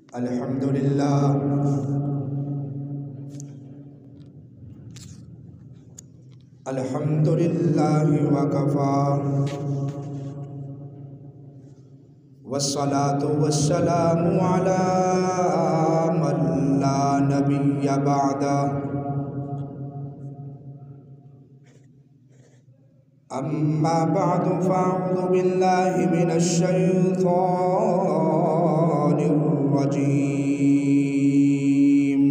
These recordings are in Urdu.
الحمد لله الحمد لله وكفى والصلاة والسلام على من لا نبي بعده أما بعد فأعوذ بالله من الشيطان الرجيم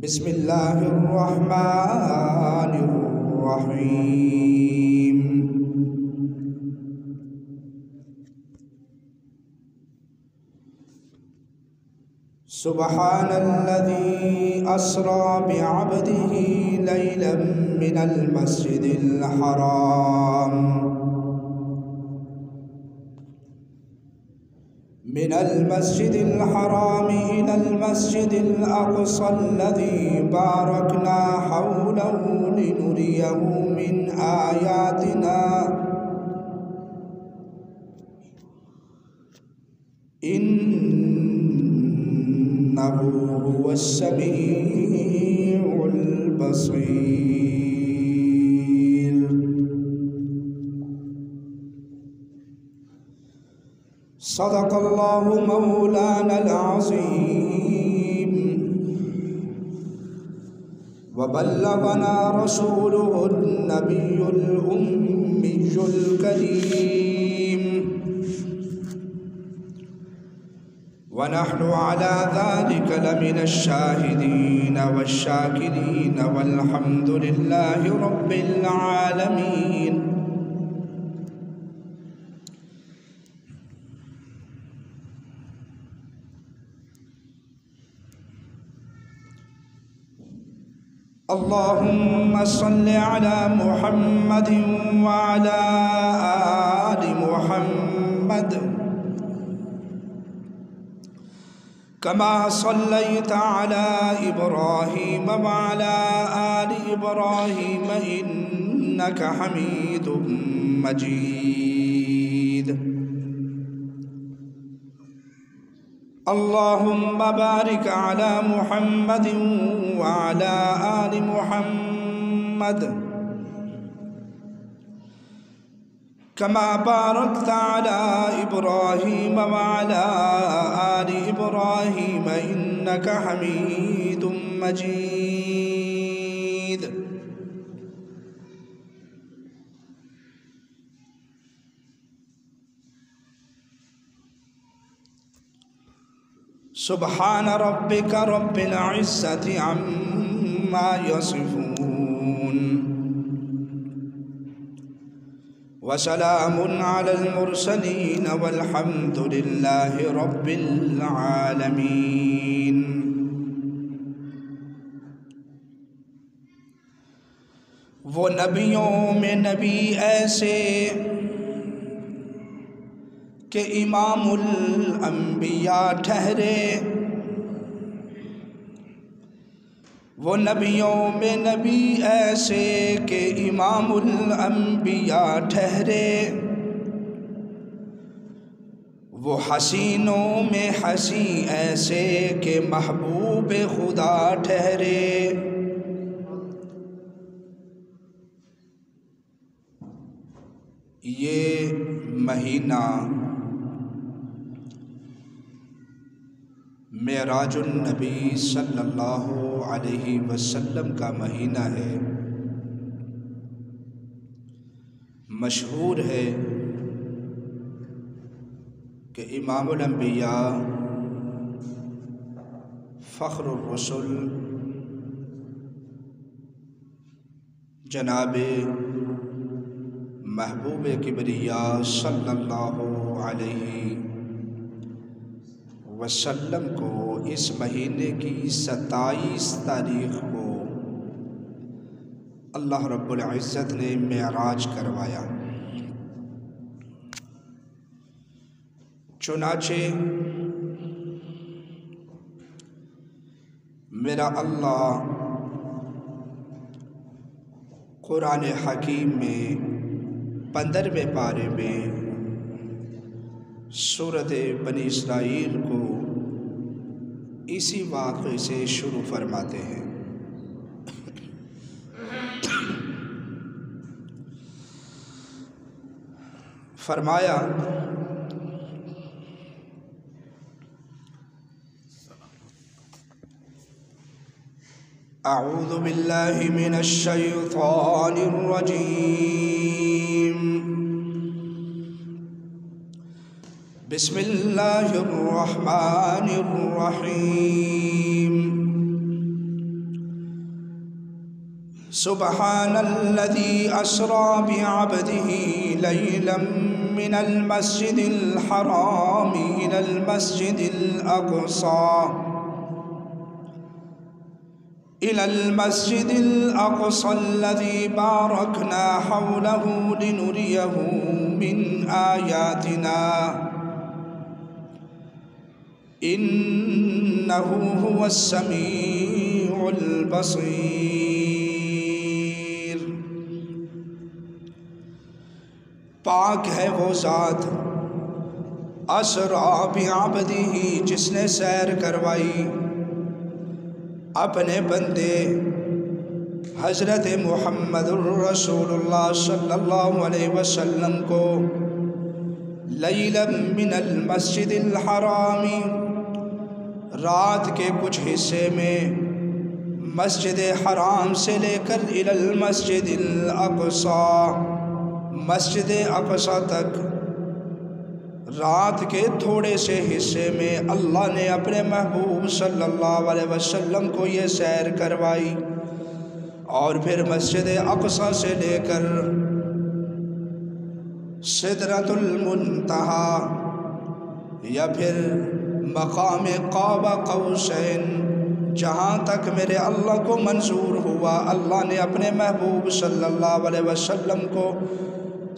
بسم الله الرحمن الرحيم سبحان الذي أسرى بعبده ليلا من المسجد الحرام إلى المسجد الأقصى الذي باركنا حوله لنريه من آياتنا إنه هو السميع البصير صدق الله مولانا العظيم وبلغنا رسوله النبي الأمي الكريم ونحن على ذلك لمن الشاهدين والشاكرين والحمد لله رب العالمين اللهم صل على محمد وعلى آل محمد كما صليت على إبراهيم وعلى آل إبراهيم إنك حميد مجيد اللهم بارك على محمد وعلى آل محمد كما باركت على إبراهيم وعلى آل إبراهيم إنك حميد مجيد سبحان ربك رب العزة عما يصفون وسلام على المرسلين والحمد لله رب العالمين وہ نبیوں میں نبی ایسے کہ امام الانبیاء ٹھہرے وہ نبیوں میں نبی ایسے کہ امام الانبیاء ٹھہرے وہ حسینوں میں حسین ایسے کہ محبوب خدا ٹھہرے یہ مہینہ معراج النبی صلی اللہ علیہ وسلم کا مہینہ ہے مشہور ہے کہ امام الانبیاء فخر الرسل جناب محبوب کبریاء صلی اللہ علیہ وسلم کو اس مہینے کی 27 تاریخ کو اللہ رب العزت نے معراج کروایا چنانچہ میرا اللہ قرآن حکیم میں 15ویں پارے میں سورۃ بنی اسرائیل کو اسی واقعے سے شروع فرماتے ہیں۔ فرمایا اعوذ باللہ من الشیطان الرجیم بسم اللہ الرحمن الرحیم سبحان الذي اسرى بعبده ليلا من المسجد الحرام الى المسجد الاقصى الذي باركنا حوله لنريه من آياتنا انه هو السميع البصير۔ پاک ہے وہ ذات اسریٰ بعبدہ جس نے سیر کروائی اپنے بندے حضرت محمد الرسول اللہ صلی اللہ علیہ وسلم کو لیلا من المسجد الحرام، رات کے کچھ حصے میں مسجد حرام سے لے کر الی المسجد الاقصی، مسجد اقصی تک رات کے تھوڑے سے حصے میں اللہ نے اپنے محبوب صلی اللہ علیہ وسلم کو یہ سیر کروائی، اور پھر مسجد اقصی سے لے کر سدرۃ المنتہا یا پھر مقام قاب قوسین، جہاں تک میرے اللہ کو منظور ہوا اللہ نے اپنے محبوب صلی اللہ علیہ وسلم کو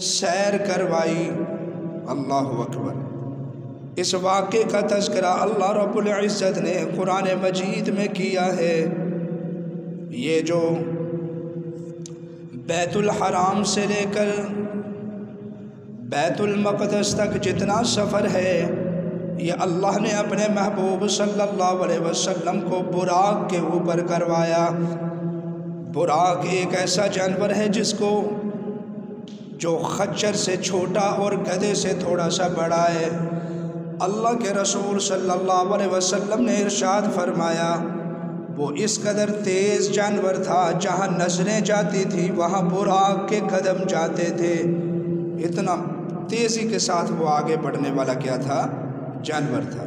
سیر کروائی۔ اللہ اکبر۔ اس واقعے کا تذکرہ اللہ رب العزت نے قرآن مجید میں کیا ہے۔ یہ جو بیت الحرام سے لے کر بیت المقدس تک جتنا سفر ہے یہ اللہ نے اپنے محبوب صلی اللہ علیہ وسلم کو براق کے اوپر کروایا۔ براق ایک ایسا جانور ہے جس کو جو خچر سے چھوٹا اور گدھے سے تھوڑا سا بڑا ہے۔ اللہ کے رسول صلی اللہ علیہ وسلم نے ارشاد فرمایا وہ اس قدر تیز جانور تھا جہاں نظریں جاتی تھی وہاں براق کے قدم جاتے تھے، اتنا تیزی کے ساتھ وہ آگے بڑھنے والا کیا تھا؟ جانور تھا۔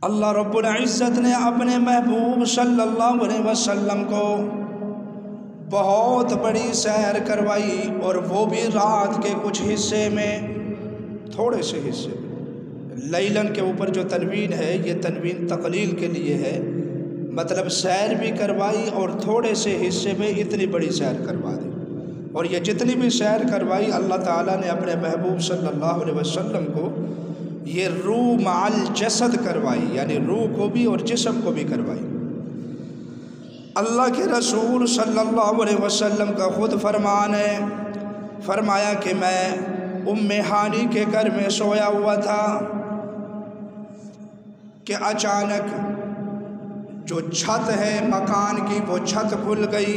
اللہ رب العزت نے اپنے محبوب صلی اللہ علیہ وسلم کو بہت بڑی سیر کروائی، اور وہ بھی رات کے کچھ حصے میں، تھوڑے سے حصے میں۔ لیلن کے اوپر جو تنوین ہے یہ تنوین تقلیل کے لیے ہے، مطلب سیر بھی کروائی اور تھوڑے سے حصے میں اتنی بڑی سیر کروا دی۔ اور یہ جتنی بھی سیر کروائی اللہ تعالیٰ نے اپنے محبوب صلی اللہ علیہ وسلم کو یہ روح مع الجسد کروائی، یعنی روح کو بھی اور جسم کو بھی کروائی۔ اللہ کے رسول صلی اللہ علیہ وسلم کا خود فرمان ہے، فرمایا کہ میں ام ہانی کے گھر میں سویا ہوا تھا کہ اچانک جو چھت ہے مکان کی وہ چھت کھل گئی،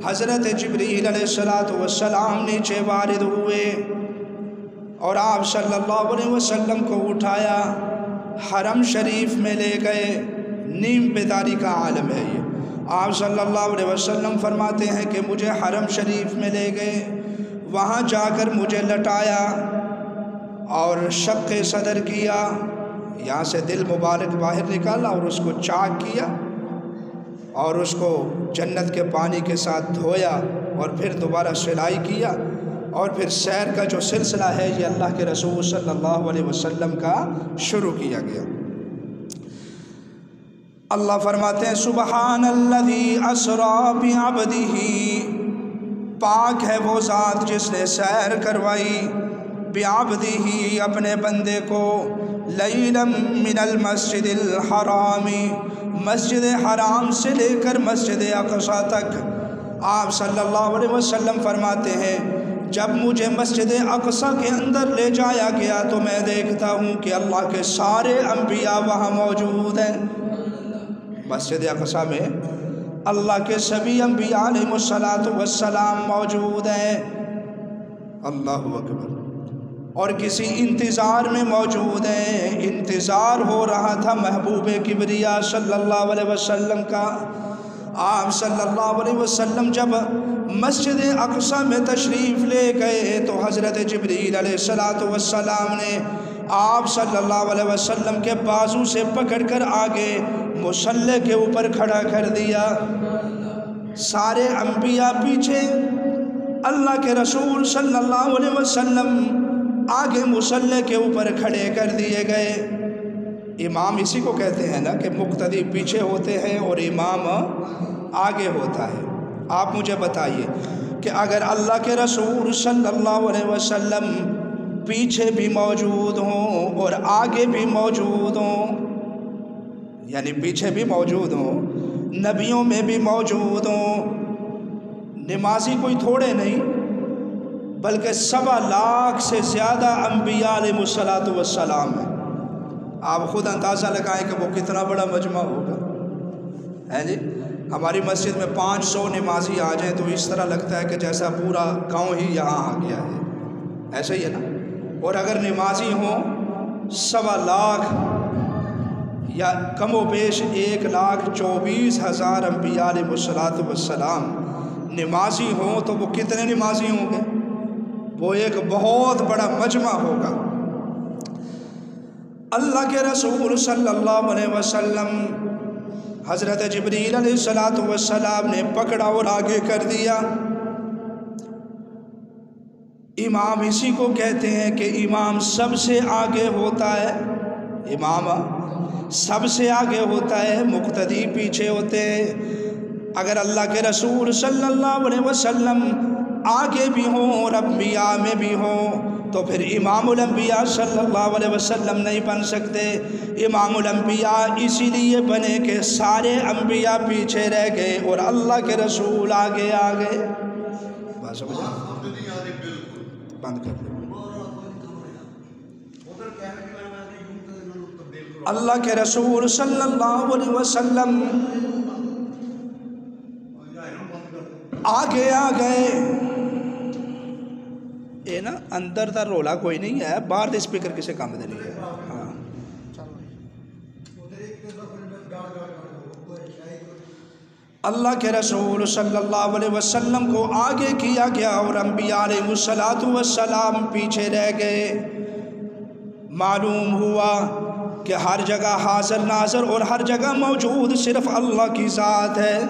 حضرت جبریل علیہ السلام نیچے وارد ہوئے اور آپ صلی اللہ علیہ وسلم کو اٹھایا، حرم شریف میں لے گئے۔ نیم بیداری کا عالم ہے یہ۔ آپ صلی اللہ علیہ وسلم فرماتے ہیں کہ مجھے حرم شریف میں لے گئے، وہاں جا کر مجھے لٹایا اور شق صدر کیا، یہاں سے دل مبارک باہر نکالا اور اس کو چاک کیا اور اس کو جنت کے پانی کے ساتھ دھویا اور پھر دوبارہ سلائی کیا، اور پھر سیر کا جو سلسلہ ہے یہ اللہ کے رسول صلی اللہ علیہ وسلم کا شروع کیا گیا۔ اللہ فرماتے ہیں سبحان الذی اسریٰ بعبدہ، پاک ہے وہ ذات جس نے سیر کروائی بعبدہ اپنے بندے کو لیلا من المسجد الحرام، مسجد حرام سے لے کر مسجد اقصی تک۔ آپ صلی اللہ علیہ وسلم فرماتے ہیں جب مجھے مسجد اقصی کے اندر لے جایا گیا تو میں دیکھتا ہوں کہ اللہ کے سارے انبیاء وہاں موجود ہیں۔ مسجد اقصی میں اللہ کے سبھی انبیاء علیہ السلام موجود ہیں۔ اللہ اکبر۔ اور کسی انتظار میں موجود ہیں، انتظار ہو رہا تھا محبوب کبریا صلی اللہ علیہ وسلم کا۔ آپ صلی اللہ علیہ وسلم جب مسجد اقصی میں تشریف لے گئے تو حضرت جبریل علیہ السلام نے آپ صلی اللہ علیہ وسلم کے بازو سے پکڑ کر آگے مصلی کے اوپر کھڑا کر دیا۔ سارے انبیاء پیچھے، اللہ کے رسول صلی اللہ علیہ وسلم آگے مصلی کے اوپر کھڑے کر دیے گئے۔ امام اسی کو کہتے ہیں نا کہ مقتدی پیچھے ہوتے ہیں اور امام آگے ہوتا ہے۔ آپ مجھے بتائیے کہ اگر اللہ کے رسول صلی اللہ علیہ وسلم پیچھے بھی موجود ہوں اور آگے بھی موجود ہوں، یعنی پیچھے بھی موجود ہوں، نبیوں میں بھی موجود ہوں، نمازی کوئی تھوڑے نہیں بلکہ 1.25 لاکھ سے زیادہ انبیاء علیہ السلام ہیں۔ آپ خود اندازہ لگائیں کہ وہ کتنا بڑا مجمع ہوگا، ہے جی۔ ہماری مسجد میں 500 نمازی آ جائیں تو اس طرح لگتا ہے کہ جیسا پورا گاؤں ہی یہاں آ گیا ہے، ایسا ہی ہے نا۔ اور اگر نمازی ہوں 1.25 لاکھ یا کم و بیش 1,24,000 انبیاء علیہ السلام نمازی ہوں تو وہ کتنے نمازی ہوں گے؟ وہ ایک بہت بڑا مجمع ہوگا۔ اللہ کے رسول صلی اللہ علیہ وسلم حضرت جبریل علیہ السلام نے پکڑا اور آگے کر دیا۔ امام اسی کو کہتے ہیں کہ امام سب سے آگے ہوتا ہے، امام سب سے آگے ہوتا ہے، مقتدی پیچھے ہوتے ہیں۔ اگر اللہ کے رسول صلی اللہ علیہ وسلم آگے بھی ہوں اور انبیاء میں بھی ہوں تو پھر امام الانبیاء صلی اللہ علیہ وسلم نہیں بن سکتے۔ امام الانبیاء اسی لیے بنے کہ سارے انبیاء پیچھے رہ گئے اور اللہ کے رسول آگے آ گئے۔ بات سمجھا؟ بند کر دیں۔ اللہ کے رسول صلی اللہ علیہ وسلم آگے آ گئے۔ اے نا اندر دا رولا کوئی نہیں ہے، باہر دے اسپیکر کسے کام دے نہیں ہے۔ ہاں اللہ کے رسول صلی اللہ علیہ وسلم کو آگے کیا گیا اور انبیاء علیہ السلام پیچھے رہ گئے۔ معلوم ہوا کہ ہر جگہ حاضر ناظر اور ہر جگہ موجود صرف اللہ کی ذات ہے۔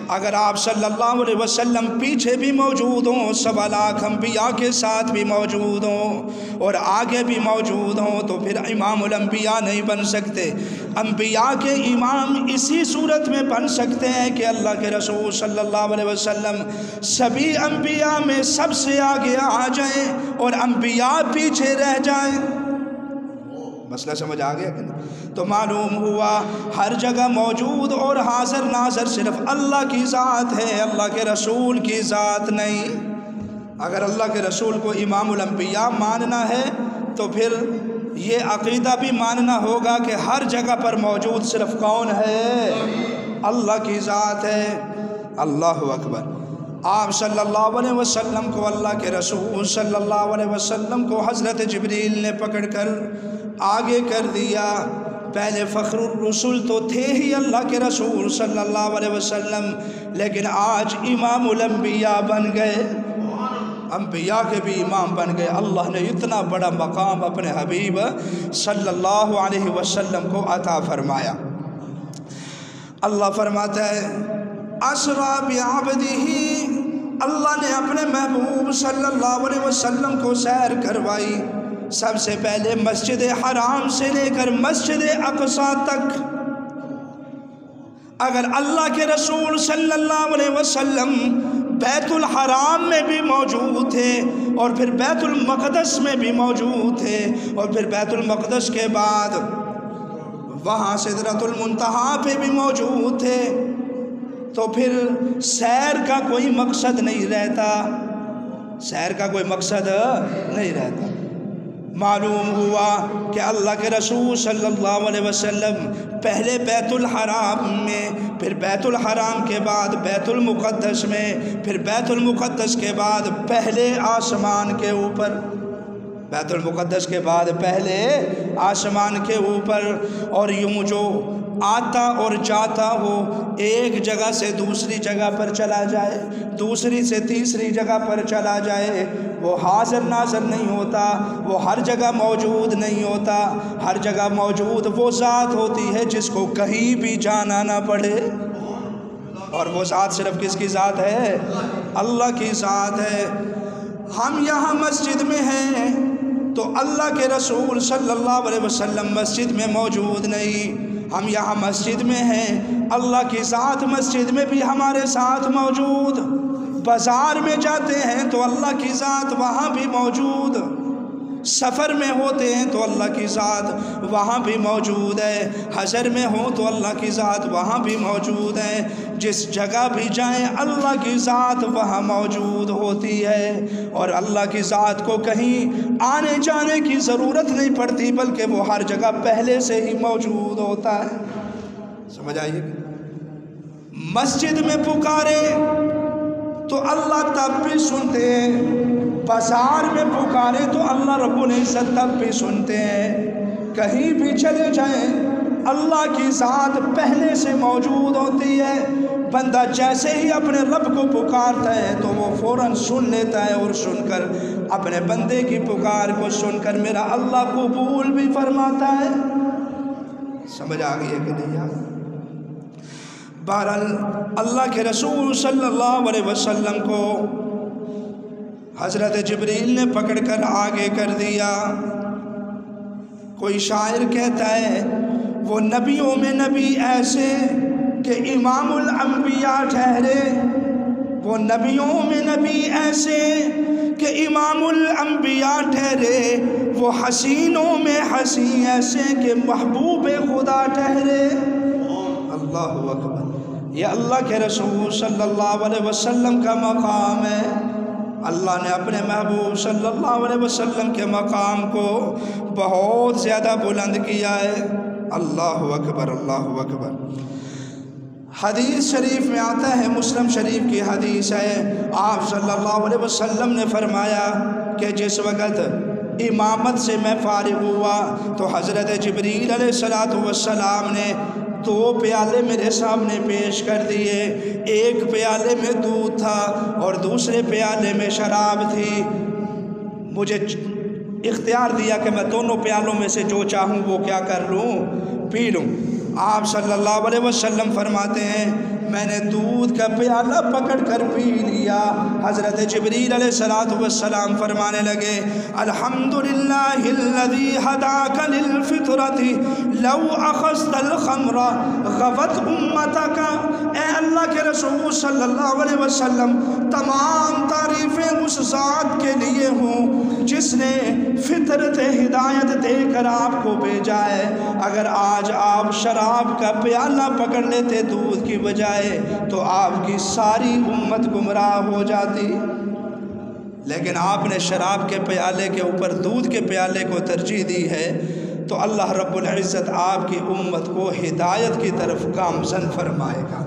اگر آپ صلی اللہ علیہ وسلم پیچھے بھی موجود ہوں، 1.25 لاکھ انبیاء کے ساتھ بھی موجود ہوں اور آگے بھی موجود ہوں تو پھر امام الانبیاء نہیں بن سکتے۔ انبیاء کے امام اسی صورت میں بن سکتے ہیں کہ اللہ کے رسول صلی اللہ علیہ وسلم سبھی انبیاء میں سب سے آگے آ جائیں اور انبیاء پیچھے رہ جائیں۔ مسئلہ سمجھ آ گیا کہ نہیں؟ تو معلوم ہوا ہر جگہ موجود اور حاضر ناظر صرف اللہ کی ذات ہے، اللہ کے رسول کی ذات نہیں۔ اگر اللہ کے رسول کو امام الانبیاء ماننا ہے تو پھر یہ عقیدہ بھی ماننا ہوگا کہ ہر جگہ پر موجود صرف کون ہے؟ اللہ کی ذات ہے۔ اللہ اکبر۔ آپ صلی اللہ علیہ وسلم کو اللہ کے رسول صلی اللہ علیہ وسلم کو حضرت جبریل نے پکڑ کر آگے کر دیا۔ پہلے فخر الرسل تو تھے ہی اللہ کے رسول صلی اللہ علیہ وسلم، لیکن آج امام الانبیاء بن گئے، انبیاء کے بھی امام بن گئے۔ اللہ نے اتنا بڑا مقام اپنے حبیب صلی اللہ علیہ وسلم کو عطا فرمایا۔ اللہ فرماتا ہے اسریٰ بعبدہ، اللہ نے اپنے محبوب صلی اللہ علیہ وسلم کو سیر کروائی، سب سے پہلے مسجد حرام سے لے کر مسجد اقصی تک۔ اگر اللہ کے رسول صلی اللہ علیہ وسلم بیت الحرام میں بھی موجود تھے اور پھر بیت المقدس میں بھی موجود تھے اور پھر بیت المقدس کے بعد وہاں سدرۃ المنتہا پہ بھی موجود تھے تو پھر سیر کا کوئی مقصد نہیں رہتا۔ سیر کا کوئی مقصد نہیں رہتا۔ معلوم ہوا کہ اللہ کے رسول صلی اللہ علیہ وسلم پہلے بیت الحرام میں، پھر بیت الحرام کے بعد بیت المقدس میں، پھر بیت المقدس کے بعد پہلے آسمان کے اوپر، بیت المقدس کے بعد پہلے آسمان کے اوپر، اور یوں جو آتا اور جاتا ہو، ایک جگہ سے دوسری جگہ پر چلا جائے، دوسری سے تیسری جگہ پر چلا جائے، وہ حاضر ناظر نہیں ہوتا، وہ ہر جگہ موجود نہیں ہوتا۔ ہر جگہ موجود وہ ذات ہوتی ہے جس کو کہیں بھی جانا نہ پڑے، اور وہ ذات صرف کس کی ذات ہے؟ اللہ کی ذات ہے۔ ہم یہاں مسجد میں ہیں تو اللہ کے رسول صلی اللہ علیہ وسلم مسجد میں موجود نہیں۔ ہم یہاں مسجد میں ہیں، اللہ کی ذات مسجد میں بھی ہمارے ساتھ موجود۔ بازار میں جاتے ہیں تو اللہ کی ذات وہاں بھی موجود۔ سفر میں ہوتے ہیں تو اللہ کی ذات وہاں بھی موجود ہے۔ حشر میں ہوں تو اللہ کی ذات وہاں بھی موجود ہے۔ جس جگہ بھی جائیں اللہ کی ذات وہاں موجود ہوتی ہے، اور اللہ کی ذات کو کہیں آنے جانے کی ضرورت نہیں پڑتی، بلکہ وہ ہر جگہ پہلے سے ہی موجود ہوتا ہے۔ سمجھ آئیے؟ مسجد میں پکارے تو اللہ تب بھی سنتے ہیں، بازار میں پکارے تو اللہ رب العزت تب بھی سنتے ہیں۔ کہیں بھی چلے جائیں اللہ کی ذات پہلے سے موجود ہوتی ہے۔ بندہ جیسے ہی اپنے رب کو پکارتا ہے تو وہ فوراً سن لیتا ہے، اور سن کر اپنے بندے کی پکار کو سن کر میرا اللہ قبول بھی فرماتا ہے۔ سمجھ آ گئی ہے کہ نہیں یار؟ بہرحال اللہ کے رسول صلی اللہ علیہ وسلم کو حضرت جبریل نے پکڑ کر آگے کر دیا۔ کوئی شاعر کہتا ہے وہ نبیوں میں نبی ایسے کہ امام الانبیاء ٹھہرے، وہ نبیوں میں نبی ایسے کہ امام الانبیاء ٹھہرے، وہ حسینوں میں حسین ایسے کہ محبوب خدا ٹھہرے۔ اللہ اکبر! یہ اللہ کے رسول صلی اللہ علیہ وسلم کا مقام ہے۔ اللہ نے اپنے محبوب صلی اللہ علیہ وسلم کے مقام کو بہت زیادہ بلند کیا ہے۔ اللہ اکبر! اللہ اکبر! حدیث شریف میں آتا ہے، مسلم شریف کی حدیث ہے، آپ صلی اللہ علیہ وسلم نے فرمایا کہ جس وقت امامت سے میں فارغ ہوا تو حضرت جبریل علیہ السلام نے 2 پیالے میرے سامنے پیش کر دیے۔ ایک پیالے میں دودھ تھا اور دوسرے پیالے میں شراب تھی۔ مجھے اختیار دیا کہ میں دونوں پیالوں میں سے جو چاہوں وہ کیا کر لوں، پی لوں۔ آپ صلی اللہ علیہ وسلم فرماتے ہیں میں نے دودھ کا پیالہ پکڑ کر پی لیا۔ حضرت جبریل علیہ السلام فرمانے لگے الحمدللہ الذی ہداک للفطرۃ لو اخذت الخمر غوت امتک۔ اے اللہ کے رسول صلی اللہ علیہ وسلم، تمام تعریفیں اس ذات کے لیے ہوں جس نے فطرت ہدایت دے کر آپ کو بھیجا ہے۔ اگر آج آپ شراب کا پیالہ پکڑ لیتے دودھ کی بجائے تو آپ کی ساری امت گمراہ ہو جاتی، لیکن آپ نے شراب کے پیالے کے اوپر دودھ کے پیالے کو ترجیح دی ہے، تو اللہ رب العزت آپ کی امت کو ہدایت کی طرف گامزن فرمائے گا۔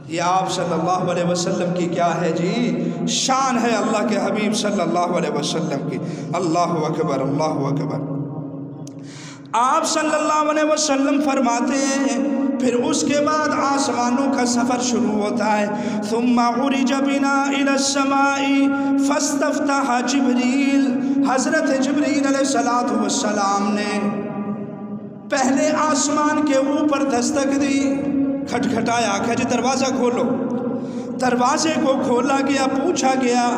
یہ آپ صلی اللہ علیہ وسلم کی کیا ہے جی؟ شان ہے اللہ کے حبیب صلی اللہ علیہ وسلم کی۔ اللہ اکبر! اللہ اکبر! آپ صلی اللہ علیہ وسلم فرماتے ہیں پھر اس کے بعد آسمانوں کا سفر شروع ہوتا ہے۔ ثم عرج بنا الى السماء فاستفتح جبریل۔ حضرت جبریل علیہ السلام نے پہلے آسمان کے اوپر دستک دی، کھٹکھٹایا کہ جی دروازہ کھولو۔ دروازے کو کھولا گیا، پوچھا گیا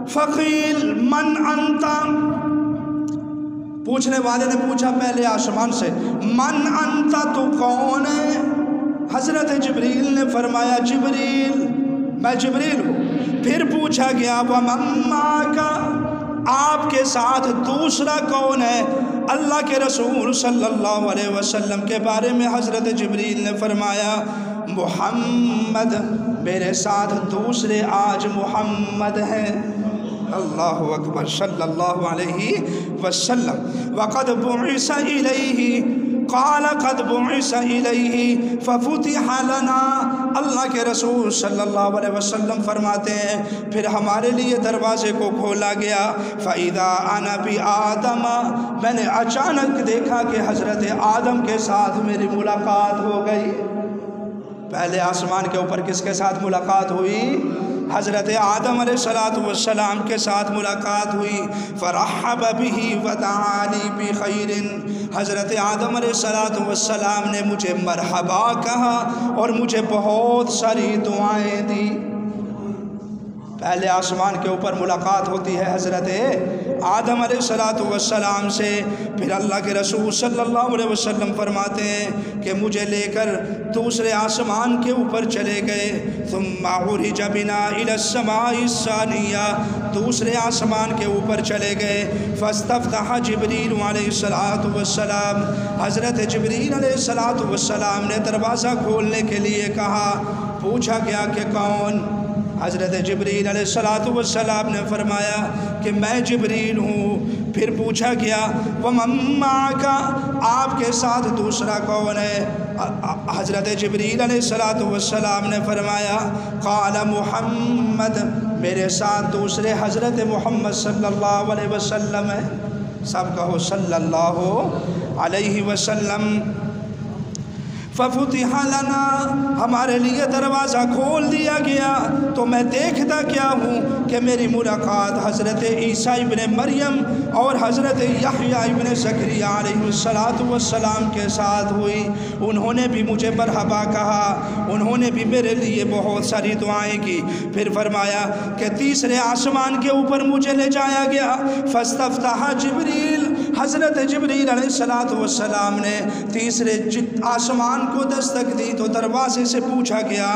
فقیل من انت؟ پوچھنے والے نے پوچھا پہلے آسمان سے من انت، تو کون ہے؟ حضرت جبریل نے فرمایا جبریل، میں جبریل ہوں۔ پھر پوچھا گیا ومن معک، آپ کے ساتھ دوسرا کون ہے؟ اللہ کے رسول صلی اللہ علیہ وسلم کے بارے میں حضرت جبریل نے فرمایا محمد، میرے ساتھ دوسرے آج محمد ہیں۔ اللہ اکبر صلی اللہ علیہ وسلم۔ وقد بعث الیہ قال قد بعث الیہ ففتح لنا، اللہ کے رسول صلی اللہ علیہ وسلم فرماتے ہیں پھر ہمارے لیے دروازے کو کھولا گیا۔ فَإِذَا أَنَا بِآدَمَ، میں نے اچانک دیکھا کہ حضرت آدم کے ساتھ میری ملاقات ہو گئی۔ پہلے آسمان کے اوپر کس کے ساتھ ملاقات ہوئی؟ حضرت آدم علیہ السلام کے ساتھ ملاقات ہوئی۔ فرحب بہ ودعا لی بخیر، حضرت آدم علیہ السلام نے مجھے مرحبا کہا اور مجھے بہت ساری دعائیں دی۔ پہلے آسمان کے اوپر ملاقات ہوتی ہے حضرت آدم علیہ السلام سے، پھر اللہ کے رسول صلی اللہ علیہ وسلم فرماتے ہیں کہ مجھے لے کر دوسرے آسمان کے اوپر چلے گئے۔ ثم عرج بنا الى السماء الثانیہ، دوسرے آسمان کے اوپر چلے گئے۔ فاستفتح جبریل علیہ السلام، حضرت جبریل علیہ السلام نے دروازہ کھولنے کے لیے کہا۔ پوچھا گیا کہ کون؟ حضرت جبریل علیہ السلام نے فرمایا کہ میں جبریل ہوں۔ پھر پوچھا گیا وَمَن مَّعَكَ، آپ کے ساتھ دوسرا کون ہے؟ حضرت جبریل علیہ السلام نے فرمایا قال محمد، میرے ساتھ دوسرے حضرت محمد صلی اللہ علیہ وسلم ہے۔ سب کہو صلی اللہ علیہ وسلم۔ ففتح لنا، ہمارے لیے دروازہ کھول دیا گیا۔ تو میں دیکھتا کیا ہوں کہ میری ملاقات حضرت عیسیٰ ابن مریم اور حضرت یحییٰ ابن زکریا علیہ السلام کے ساتھ ہوئی۔ انہوں نے بھی مجھے مرحبا کہا، انہوں نے بھی میرے لیے بہت ساری دعائیں کی۔ پھر فرمایا کہ تیسرے آسمان کے اوپر مجھے لے جایا گیا۔ فاستفتح جبریل، حضرت جبریل علیہ السلام نے تیسرے آسمان کو دستک دی تو دروازے سے پوچھا گیا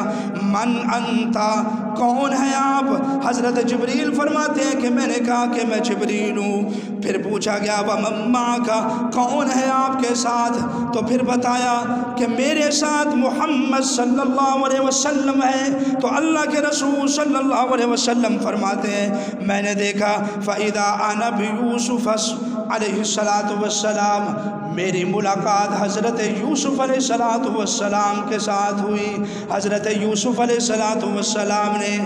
من انتا، کون ہے آپ؟ حضرت جبریل فرماتے ہیں کہ میں نے کہا کہ میں جبریل ہوں۔ پھر پوچھا گیا وَمَن مَّعَكَ، کون ہے آپ کے ساتھ؟ تو پھر بتایا کہ میرے ساتھ محمد صلی اللہ علیہ وسلم ہے۔ تو اللہ کے رسول صلی اللہ علیہ وسلم فرماتے ہیں میں نے دیکھا فَإِذَا أَنَا بِيُوسُفَ علیہ السلام، میری ملاقات حضرت یوسف علیہ السلام کے ساتھ ہوئی۔ حضرت یوسف علیہ السلام نے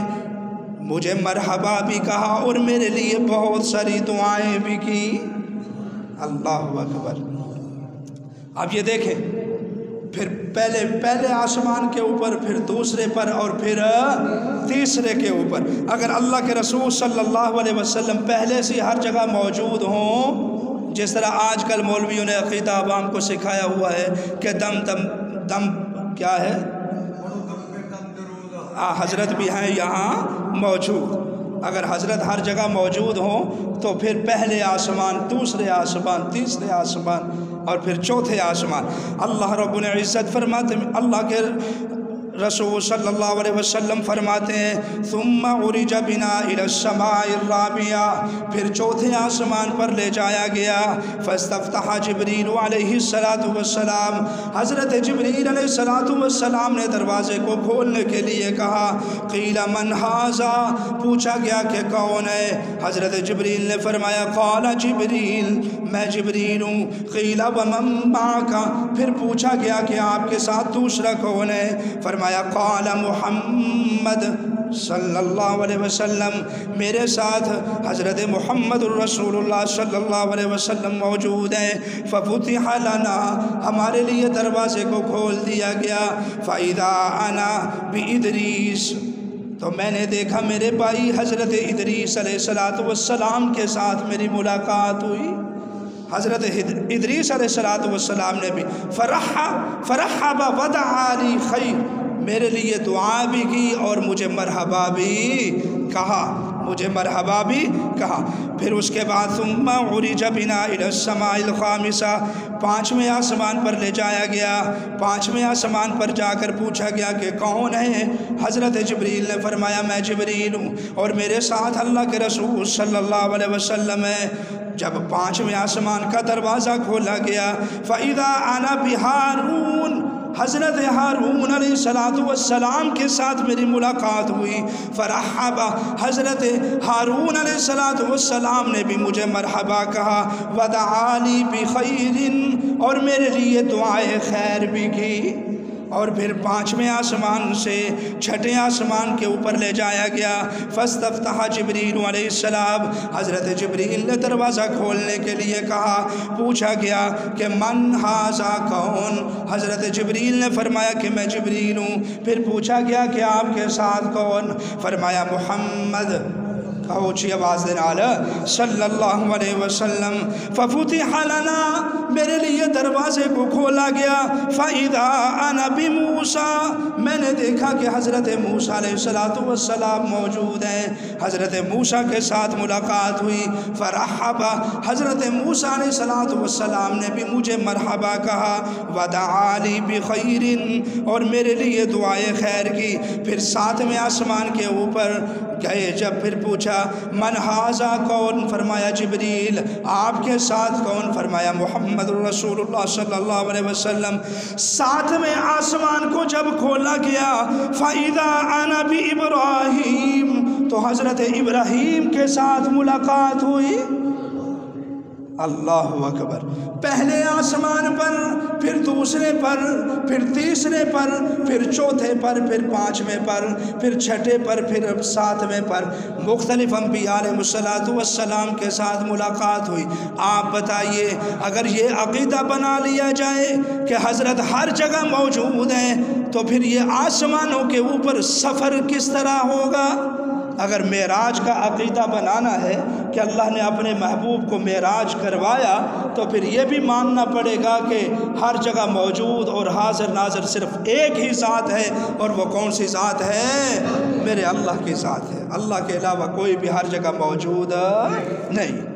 مجھے مرحبا بھی کہا اور میرے لیے بہت ساری دعائیں بھی کی۔ اللہ اکبر۔ اب یہ دیکھیں، پھر پہلے آسمان کے اوپر، پھر دوسرے پر، اور پھر تیسرے کے اوپر۔ اگر اللہ کے رسول صلی اللہ علیہ وسلم پہلے سے ہر جگہ موجود ہوں، جس طرح آج کل مولویوں نے عقیدہ عوام کو سکھایا ہوا ہے کہ دم کیا ہے، حضرت بھی ہیں یہاں موجود۔ اگر حضرت ہر جگہ موجود ہوں تو پھر پہلے آسمان، دوسرے آسمان، تیسرے آسمان اور پھر چوتھے آسمان۔ اللہ رب العزت فرماتے ہیں، اللہ کے رسول صلی اللہ علیہ وسلم فرماتے ہیں ثم عرج بنا الى السماء الرابعہ، پھر چوتھے آسمان پر لے جایا گیا۔ فاستفتح جبریل علیہ السلام، حضرت جبریل علیہ السلام نے دروازے کو کھولنے کے لیے کہا قیل من ھذا، پوچھا گیا کہ کون ہے؟ حضرت جبریل نے فرمایا قال جبریل، میں جبریل ہوں۔ قیل ومن معک، پھر پوچھا گیا کہ آپ کے ساتھ دوسرا کون ہے؟ فرمایا قال محمد صلی اللہ علیہ وسلم، میرے ساتھ حضرت محمد الرسول اللہ صلی اللہ علیہ وسلم موجود ہیں۔ ففتح لنا، ہمارے لیے دروازے کو کھول دیا گیا۔ فَإِذَا أَنَا بِإِدْرِيسَ، تو میں نے دیکھا میرے بھائی حضرت ادریس علیہ السلام کے ساتھ میری ملاقات ہوئی۔ حضرت ادریس علیہ السلام نے بھی فرحب ودعا لی خیر، میرے لیے دعا بھی کی اور مجھے مرحبا بھی کہا، پھر اس کے بعد ثم عرج بنا الى السماء الخامسہ، پانچویں آسمان پر لے جایا گیا۔ پانچویں آسمان پر جا کر پوچھا گیا کہ کون ہے؟ حضرت جبریل نے فرمایا میں جبریل ہوں اور میرے ساتھ اللہ کے رسول صلی اللہ علیہ وسلم ہے۔ جب پانچویں آسمان کا دروازہ کھولا گیا فَإِذَا أَنَا بِهَارُونَ، حضرت ہارون علیہ السلام کے ساتھ میری ملاقات ہوئی، فرحبا، حضرت ہارون علیہ السلام نے بھی مجھے مرحبا کہا، ودعا لی بخیر، اور میرے لیے دعائے خیر بھی کی، اور پھر 5ویں آسمان سے 6ٹھے آسمان کے اوپر لے جایا گیا۔ فاستفتح جبریل علیہ السلام، حضرت جبریل نے دروازہ کھولنے کے لیے کہا، پوچھا گیا کہ من ھذا، کون؟ حضرت جبریل نے فرمایا کہ میں جبریل ہوں۔ پھر پوچھا گیا کہ آپ کے ساتھ کون؟ فرمایا محمد، کہو اونچی آواز دینا، صلی اللہ علیہ وسلم۔ ففتح لنا، میرے لیے دروازے کو کھولا گیا، فَإِذَا أَنَا بِمُوسَىٰ، میں نے دیکھا کہ حضرت موسیٰ علیہ السلام موجود ہیں، حضرت موسیٰ کے ساتھ ملاقات ہوئی، فرحبا، حضرت موسیٰ علیہ السلام نے بھی مجھے مرحبا کہا، وَدَعَا لِي بِخَيْرٍ، اور میرے لیے دعائے خیر کی۔ پھر 7ویں آسمان کے اوپر گئے، جب پھر پوچھا من ھذا، کون؟ فرمایا جبریل۔ آپ کے ساتھ کون؟ فرمایا محمد رسول اللہ صلی اللہ علیہ وسلم۔ 7ویں آسمان کو جب کھولا گیا، فَإِذَا أَنَا بِإِبْرَاهِيمَ، تو حضرت ابراہیم کے ساتھ ملاقات ہوئی۔ اللہ اکبر، پہلے آسمان پر، پھر دوسرے پر، پھر تیسرے پر، پھر چوتھے پر، پھر 5ویں پر، پھر 6ٹھے پر، پھر 7ویں پر، مختلف انبیاء علیہ السلام کے ساتھ ملاقات ہوئی۔ آپ بتائیے، اگر یہ عقیدہ بنا لیا جائے کہ حضرت ہر جگہ موجود ہیں، تو پھر یہ آسمانوں کے اوپر سفر کس طرح ہوگا؟ اگر معراج کا عقیدہ بنانا ہے کہ اللہ نے اپنے محبوب کو معراج کروایا، تو پھر یہ بھی ماننا پڑے گا کہ ہر جگہ موجود اور حاضر ناظر صرف ایک ہی ذات ہے، اور وہ کون سی ذات ہے؟ میرے اللہ کی ذات ہے، اللہ کے علاوہ کوئی بھی ہر جگہ موجود نہیں۔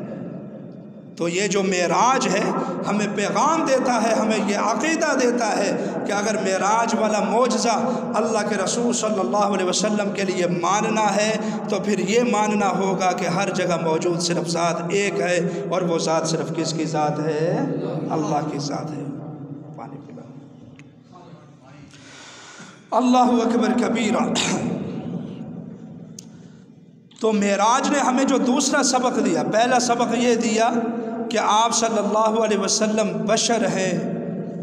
تو یہ جو معراج ہے ہمیں پیغام دیتا ہے، ہمیں یہ عقیدہ دیتا ہے کہ اگر معراج والا معجزہ اللہ کے رسول صلی اللہ علیہ وسلم کے لیے ماننا ہے، تو پھر یہ ماننا ہوگا کہ ہر جگہ موجود صرف ذات ایک ہے، اور وہ ذات صرف کس کی ذات ہے؟ اللہ کی ذات ہے۔ پانی پلا۔ اللہ اکبر کبیرہ۔ تو معراج نے ہمیں جو دوسرا سبق دیا، پہلا سبق یہ دیا کہ آپ صلی اللہ علیہ وسلم بشر ہیں،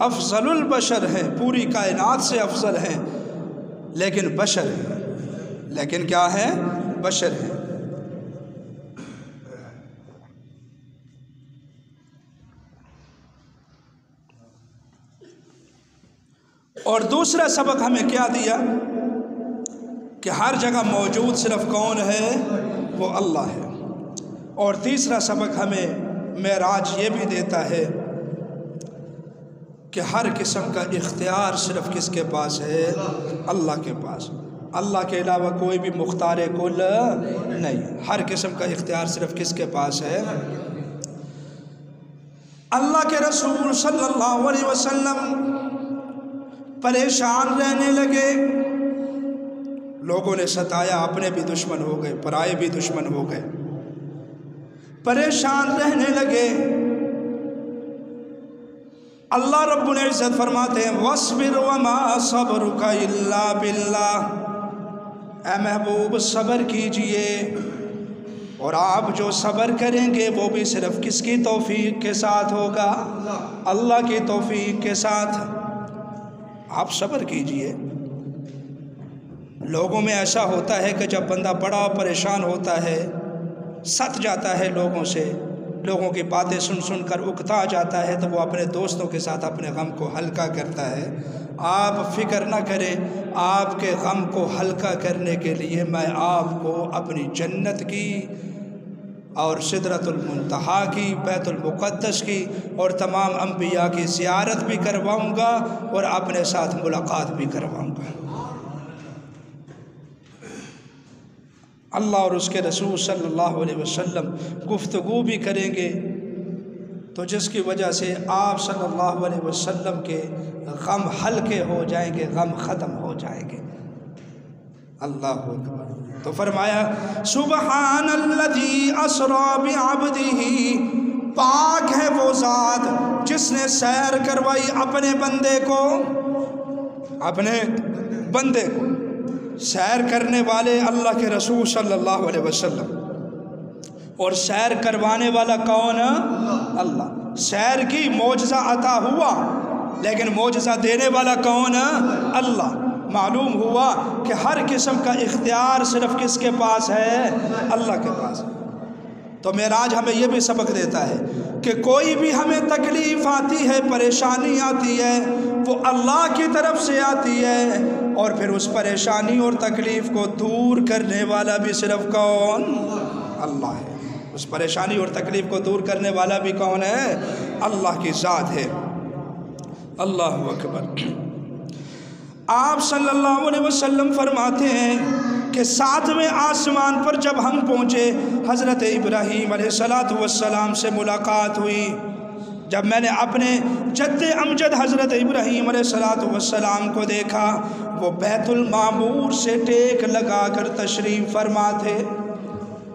افضل البشر ہیں، پوری کائنات سے افضل ہیں، لیکن بشر ہیں، لیکن کیا ہیں؟ بشر ہیں۔ اور دوسرا سبق ہمیں کیا دیا کہ ہر جگہ موجود صرف کون ہے؟ وہ اللہ ہے۔ اور تیسرا سبق ہمیں معراج یہ بھی دیتا ہے کہ ہر قسم کا اختیار صرف کس کے پاس ہے؟ اللہ کے پاس۔ اللہ کے علاوہ کوئی بھی مختار کل نہیں، ہر قسم کا اختیار صرف کس کے پاس ہے؟ اللہ کے رسول صلی اللہ علیہ وسلم پریشان رہنے لگے، لوگوں نے ستایا، اپنے بھی دشمن ہو گئے، پرائے بھی دشمن ہو گئے، پریشان رہنے لگے۔ اللہ رب العزت فرماتے ہیں وَاصْبِرْ وَمَا صَبْرُكَ إِلَّا بِاللَّهِ، اے محبوب صبر کیجئے، اور آپ جو صبر کریں گے وہ بھی صرف کس کی توفیق کے ساتھ ہوگا؟ اللہ کی توفیق کے ساتھ۔ آپ صبر کیجئے۔ لوگوں میں ایسا ہوتا ہے کہ جب بندہ بڑا پریشان ہوتا ہے، ست جاتا ہے لوگوں سے، لوگوں کی باتیں سن سن کر اکتا جاتا ہے، تو وہ اپنے دوستوں کے ساتھ اپنے غم کو ہلکا کرتا ہے۔ آپ فکر نہ کریں، آپ کے غم کو ہلکا کرنے کے لیے میں آپ کو اپنی جنت کی اور سدرۃ المنتہا کی، بیت المقدس کی اور تمام انبیاء کی زیارت بھی کرواؤں گا، اور اپنے ساتھ ملاقات بھی کرواؤں گا۔ اللہ اور اس کے رسول صلی اللہ علیہ وسلم گفتگو بھی کریں گے، تو جس کی وجہ سے آپ صلی اللہ علیہ وسلم کے غم ہلکے ہو جائیں گے، غم ختم ہو جائیں گے۔ اللہ اکبر۔ تو فرمایا سبحان الذی اسری بعبدہ، پاک ہے وہ ذات جس نے سیر کروائی اپنے بندے کو۔ اپنے بندے کو، سیر کرنے والے اللہ کے رسول صلی اللہ علیہ وسلم، اور سیر کروانے والا کون؟ اللہ۔ سیر کی معجزہ عطا ہوا لیکن معجزہ دینے والا کون؟ اللہ۔ معلوم ہوا کہ ہر قسم کا اختیار صرف کس کے پاس ہے؟ اللہ کے پاس۔ تو معراج ہمیں یہ بھی سبق دیتا ہے کہ کوئی بھی ہمیں تکلیف آتی ہے، پریشانی آتی ہے، وہ اللہ کی طرف سے آتی ہے، اور پھر اس پریشانی اور تکلیف کو دور کرنے والا بھی صرف کون؟ اللہ ہے۔ اس پریشانی اور تکلیف کو دور کرنے والا بھی کون ہے؟ اللہ کی ذات ہے۔ اللہ اکبر۔ آپ صلی اللہ علیہ وسلم فرماتے ہیں کہ 7ویں آسمان پر جب ہم پہنچے، حضرت ابراہیم علیہ السلام سے ملاقات ہوئی۔ جب میں نے اپنے جد امجد حضرت ابراہیم علیہ السلام کو دیکھا، وہ بیت المعمور سے ٹیک لگا کر تشریف فرما تھے۔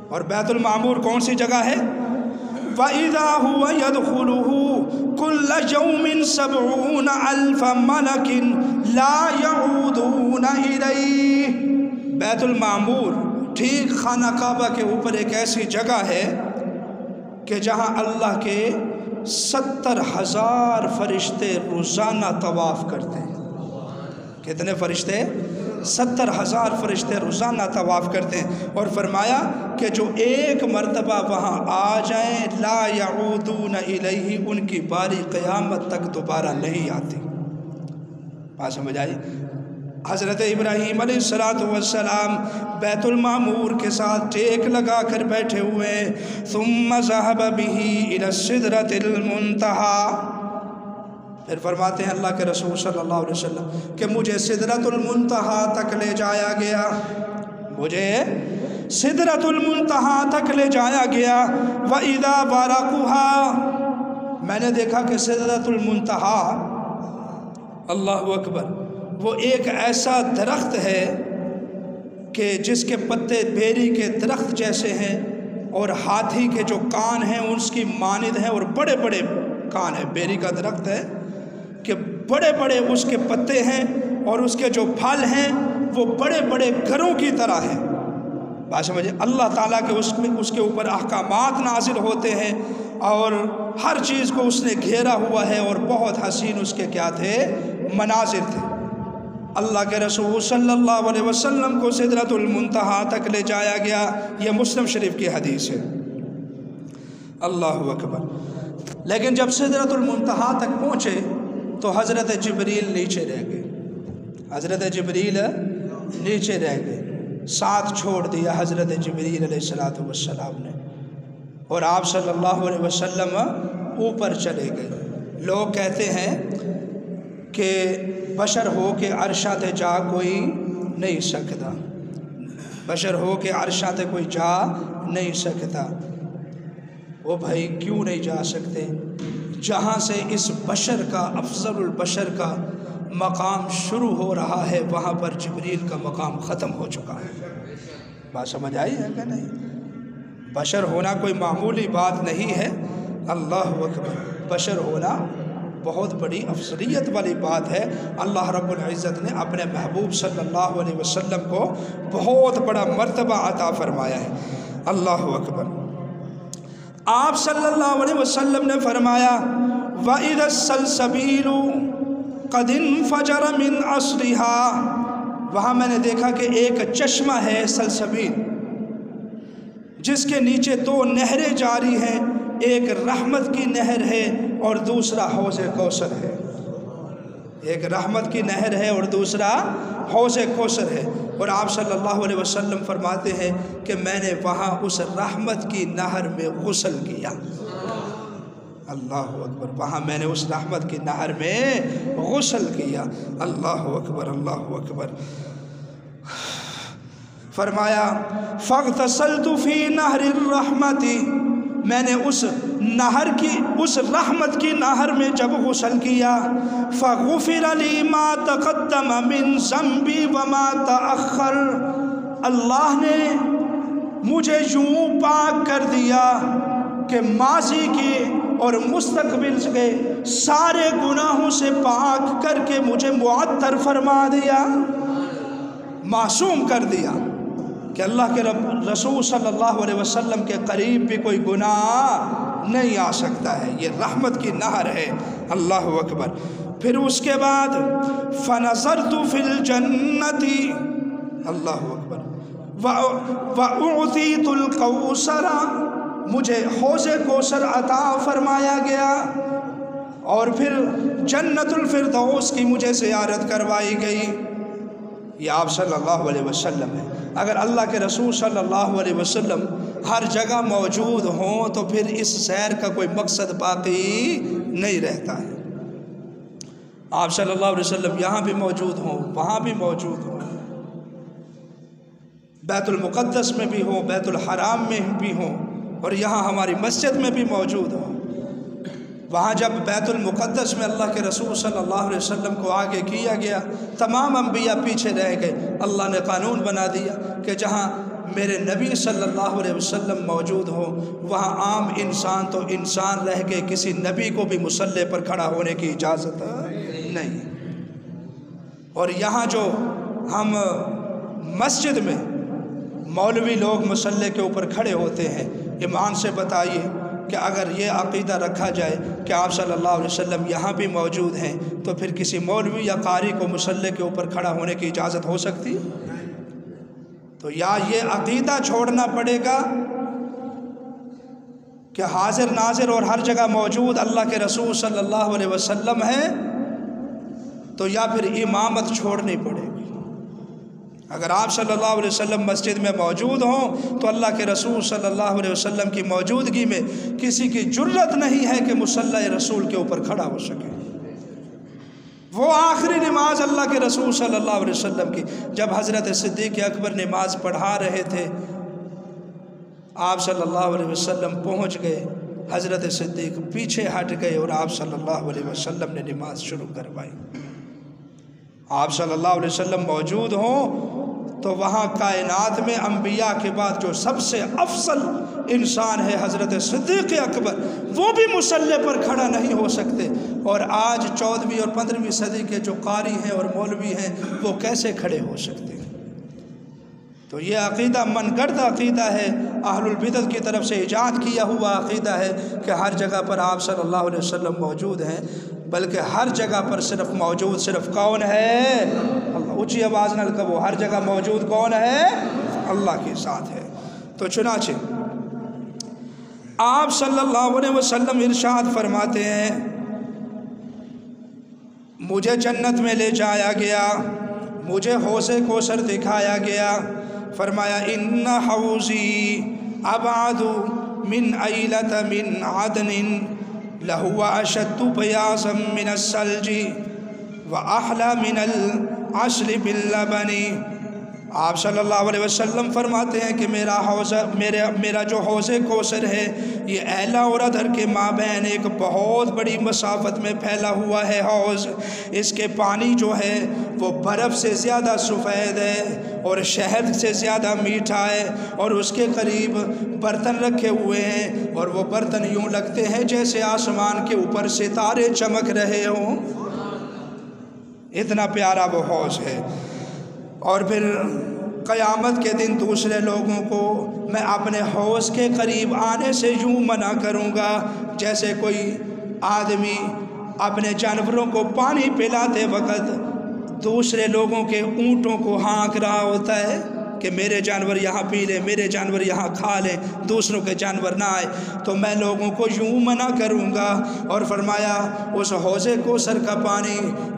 اور بیت المعمور کون سی جگہ ہے؟ وَإِذَا هُوَ يَدْخُلُهُ كُلَّ يَوْمٍ 70 أَلْفَ مَلَكٍ لَا يَعُودُونَ إِلَيْهِ۔ بیت المعمور ٹھیک خانہ کعبہ کے اوپر ایک ایسی جگہ ہے کہ جہاں اللہ کے 70,000 فرشتے روزانہ طواف کرتے ہیں۔ کتنے فرشتے؟ 70,000 فرشتے روزانہ طواف کرتے ہیں۔ اور فرمایا کہ جو ایک مرتبہ وہاں آ جائیں، لا یعودون الیہ، ان کی باری قیامت تک دوبارہ نہیں آتی۔ بات سمجھ آئی؟ حضرت ابراہیم علیہ السلام بیت المعمور کے ساتھ ٹیک لگا کر بیٹھے ہوئے، ثم ذهب به الى السدرۃ المنتہی۔ پھر فرماتے ہیں اللہ کے رسول صلی اللہ علیہ وسلم کہ مجھے سدرۃ المنتہی تک لے جایا گیا، مجھے سدرۃ المنتہی تک لے جایا گیا۔ وَإِذَا بَرَقُهَا، میں نے دیکھا کہ سدرۃ المنتہی، اللہ اکبر، وہ ایک ایسا درخت ہے کہ جس کے پتے بیری کے درخت جیسے ہیں، اور ہاتھی کے جو کان ہیں اس کی مانند ہیں، اور بڑے بڑے کان ہیں۔ بیری کا درخت ہے کہ بڑے بڑے اس کے پتے ہیں، اور اس کے جو پھل ہیں وہ بڑے بڑے گھروں کی طرح ہیں۔ بات سمجھے؟ اللہ تعالیٰ کے اس کے اوپر احکامات نازل ہوتے ہیں، اور ہر چیز کو اس نے گھیرا ہوا ہے، اور بہت حسین اس کے کیا تھے؟ مناظر تھے۔ اللہ کے رسول صلی اللہ علیہ وسلم کو سدرۃ المنتہی تک لے جایا گیا۔ یہ مسلم شریف کی حدیث ہے۔ اللہ اکبر۔ لیکن جب سدرۃ المنتہی تک پہنچے تو حضرت جبریل نیچے رہ گئے، حضرت جبریل نیچے رہ گئے، ساتھ چھوڑ دیا حضرت جبریل علیہ السلام نے، اور آپ صلی اللہ علیہ وسلم اوپر چلے گئے۔ لوگ کہتے ہیں کہ بشر ہو کے عرشاں تے جا کوئی نہیں سکتا، بشر ہو کے عرشاں تے کوئی جا نہیں سکتا۔ وہ بھائی کیوں نہیں جا سکتے؟ جہاں سے اس بشر کا، افضل البشر کا مقام شروع ہو رہا ہے، وہاں پر جبریل کا مقام ختم ہو چکا ہے۔ بات سمجھ آئی ہے کہ نہیں؟ بشر ہونا کوئی معمولی بات نہیں ہے۔ اللہ اکبر۔ بشر ہونا بہت بڑی افضلیت والی بات ہے۔ اللہ رب العزت نے اپنے محبوب صلی اللہ علیہ وسلم کو بہت بڑا مرتبہ عطا فرمایا ہے۔ اللہ اکبر۔ آپ صلی اللہ علیہ وسلم نے فرمایا وَإِذَا السَّلْسَبِيلُ قَدْ انْفَجَرَ مِنْ أَصْلِهَا، وہاں میں نے دیکھا کہ ایک چشمہ ہے سلسبیل، جس کے نیچے 2 نہریں جاری ہیں، ایک رحمت کی نہر ہے اور دوسرا حوض کوثر ہے۔ ایک رحمت کی نہر ہے اور دوسرا حوض کوثر ہے۔ اور آپ صلی اللہ علیہ وسلم فرماتے ہیں کہ میں نے وہاں اس رحمت کی نہر میں غسل کیا۔ اللہ اکبر۔ وہاں میں نے اس رحمت کی نہر میں غسل کیا۔ اللہ اکبر، اللہ اکبر۔ فرمایا فاغتسلت فی نہر الرحمت، میں نے اس نہر کی، اس رحمت کی نہر میں جب غسل کیا، فغفر لی ما تقدم من ذنبی وما تأخر، اللہ نے مجھے یوں پاک کر دیا کہ ماضی کی اور مستقبل کے سارے گناہوں سے پاک کر کے مجھے معطر فرما دیا، معصوم کر دیا کہ اللہ کے رسول صلی اللہ علیہ وسلم کے قریب بھی کوئی گناہ نہیں آ سکتا ہے۔ یہ رحمت کی نہر ہے۔ اللہ اکبر۔ پھر اس کے بعد فَنَظَرْتُ فِي الْجَنَّةِ، اللہ اکبر، وَأُعْطِيتُ الْقَوْثَرَ، مجھے حوض کوثر عطا فرمایا گیا، اور پھر جنت الفردوس کی مجھے زیارت کروائی گئی۔ یہ آپ صلی اللہ علیہ وسلم ہے۔ اگر اللہ کے رسول صلی اللہ علیہ وسلم ہر جگہ موجود ہوں تو پھر اس سیر کا کوئی مقصد باقی نہیں رہتا ہے۔ آپ صلی اللہ علیہ وسلم یہاں بھی موجود ہوں، وہاں بھی موجود ہوں، بیت المقدس میں بھی ہوں، بیت الحرام میں بھی ہوں، اور یہاں ہماری مسجد میں بھی موجود ہوں۔ وہاں جب بیت المقدس میں اللہ کے رسول صلی اللہ علیہ وسلم کو آگے کیا گیا، تمام انبیاء پیچھے رہ گئے۔ اللہ نے قانون بنا دیا کہ جہاں میرے نبی صلی اللہ علیہ وسلم موجود ہوں وہاں عام انسان تو انسان رہ کے کسی نبی کو بھی مصلی پر کھڑا ہونے کی اجازت نہیں۔ اور یہاں جو ہم مسجد میں مولوی لوگ مصلی کے اوپر کھڑے ہوتے ہیں، ایمان سے بتائیے کہ اگر یہ عقیدہ رکھا جائے کہ آپ صلی اللہ علیہ وسلم یہاں بھی موجود ہیں تو پھر کسی مولوی یا قاری کو مصلی کے اوپر کھڑا ہونے کی اجازت ہو سکتی؟ تو یا یہ عقیدہ چھوڑنا پڑے گا کہ حاضر ناظر اور ہر جگہ موجود اللہ کے رسول صلی اللہ علیہ وسلم ہیں، تو یا پھر امامت چھوڑنی پڑے گی۔ اگر آپ صلی اللہ علیہ وسلم مسجد میں موجود ہوں تو اللہ کے رسول صلی اللہ علیہ وسلم کی موجودگی میں کسی کی جرت نہیں ہے کہ مصلی رسول کے اوپر کھڑا ہو سکے۔ وہ آخری نماز اللہ کے رسول صلی اللہ علیہ وسلم کی، جب حضرت صدیق اکبر نماز پڑھا رہے تھے، آپ صلی اللہ علیہ وسلم پہنچ گئے، حضرت صدیق پیچھے ہٹ گئے اور آپ صلی اللہ علیہ وسلم نے نماز شروع کروائی۔ آپ صلی اللہ علیہ وسلم موجود ہوں تو وہاں کائنات میں انبیاء کے بعد جو سب سے افضل انسان ہے حضرت صدیق اکبر، وہ بھی مصلی پر کھڑا نہیں ہو سکتے، اور آج 14ویں اور 15ویں صدی کے جو قاری ہیں اور مولوی ہیں وہ کیسے کھڑے ہو سکتے ہیں؟ تو یہ عقیدہ من گڑھ عقیدہ ہے، اہل البدعت کی طرف سے ایجاد کیا ہوا عقیدہ ہے کہ ہر جگہ پر آپ صلی اللہ علیہ وسلم موجود ہیں، بلکہ ہر جگہ پر صرف موجود صرف کون ہے؟ اللہ۔ اونچی آواز نہ کہو، ہر جگہ موجود کون ہے؟ اللہ کے ساتھ ہے۔ تو چنانچہ آپ صلی اللہ علیہ وسلم ارشاد فرماتے ہیں، مجھے جنت میں لے جایا گیا، مجھے حوض کوثر دکھایا گیا، فرمایا ان حوضی ابعد من ایلۃ من عدن لہو اشد بیاضا من الثلج واحلی من العسل باللبن۔ آپ صلی اللہ علیہ وسلم فرماتے ہیں کہ میرا جو حوض کوثر ہے یہ ایلا اور ادھر کے مابین ایک بہت بڑی مسافت میں پھیلا ہوا ہے حوض۔ اس کے پانی جو ہے وہ برف سے زیادہ سفید ہے اور شہد سے زیادہ میٹھا ہے، اور اس کے قریب برتن رکھے ہوئے ہیں، اور وہ برتن یوں لگتے ہیں جیسے آسمان کے اوپر ستارے چمک رہے ہوں، اتنا پیارا وہ حوض ہے۔ اور پھر قیامت کے دن دوسرے لوگوں کو میں اپنے حوض کے قریب آنے سے یوں منع کروں گا جیسے کوئی آدمی اپنے جانوروں کو پانی پلاتے وقت دوسرے لوگوں کے اونٹوں کو ہانک رہا ہوتا ہے کہ میرے جانور یہاں پی لیں، میرے جانور یہاں کھا لیں، دوسروں کے جانور نہ آئے، تو میں لوگوں کو یوں منع کروں گا۔ اور فرمایا اس حوض کوثر کا پانی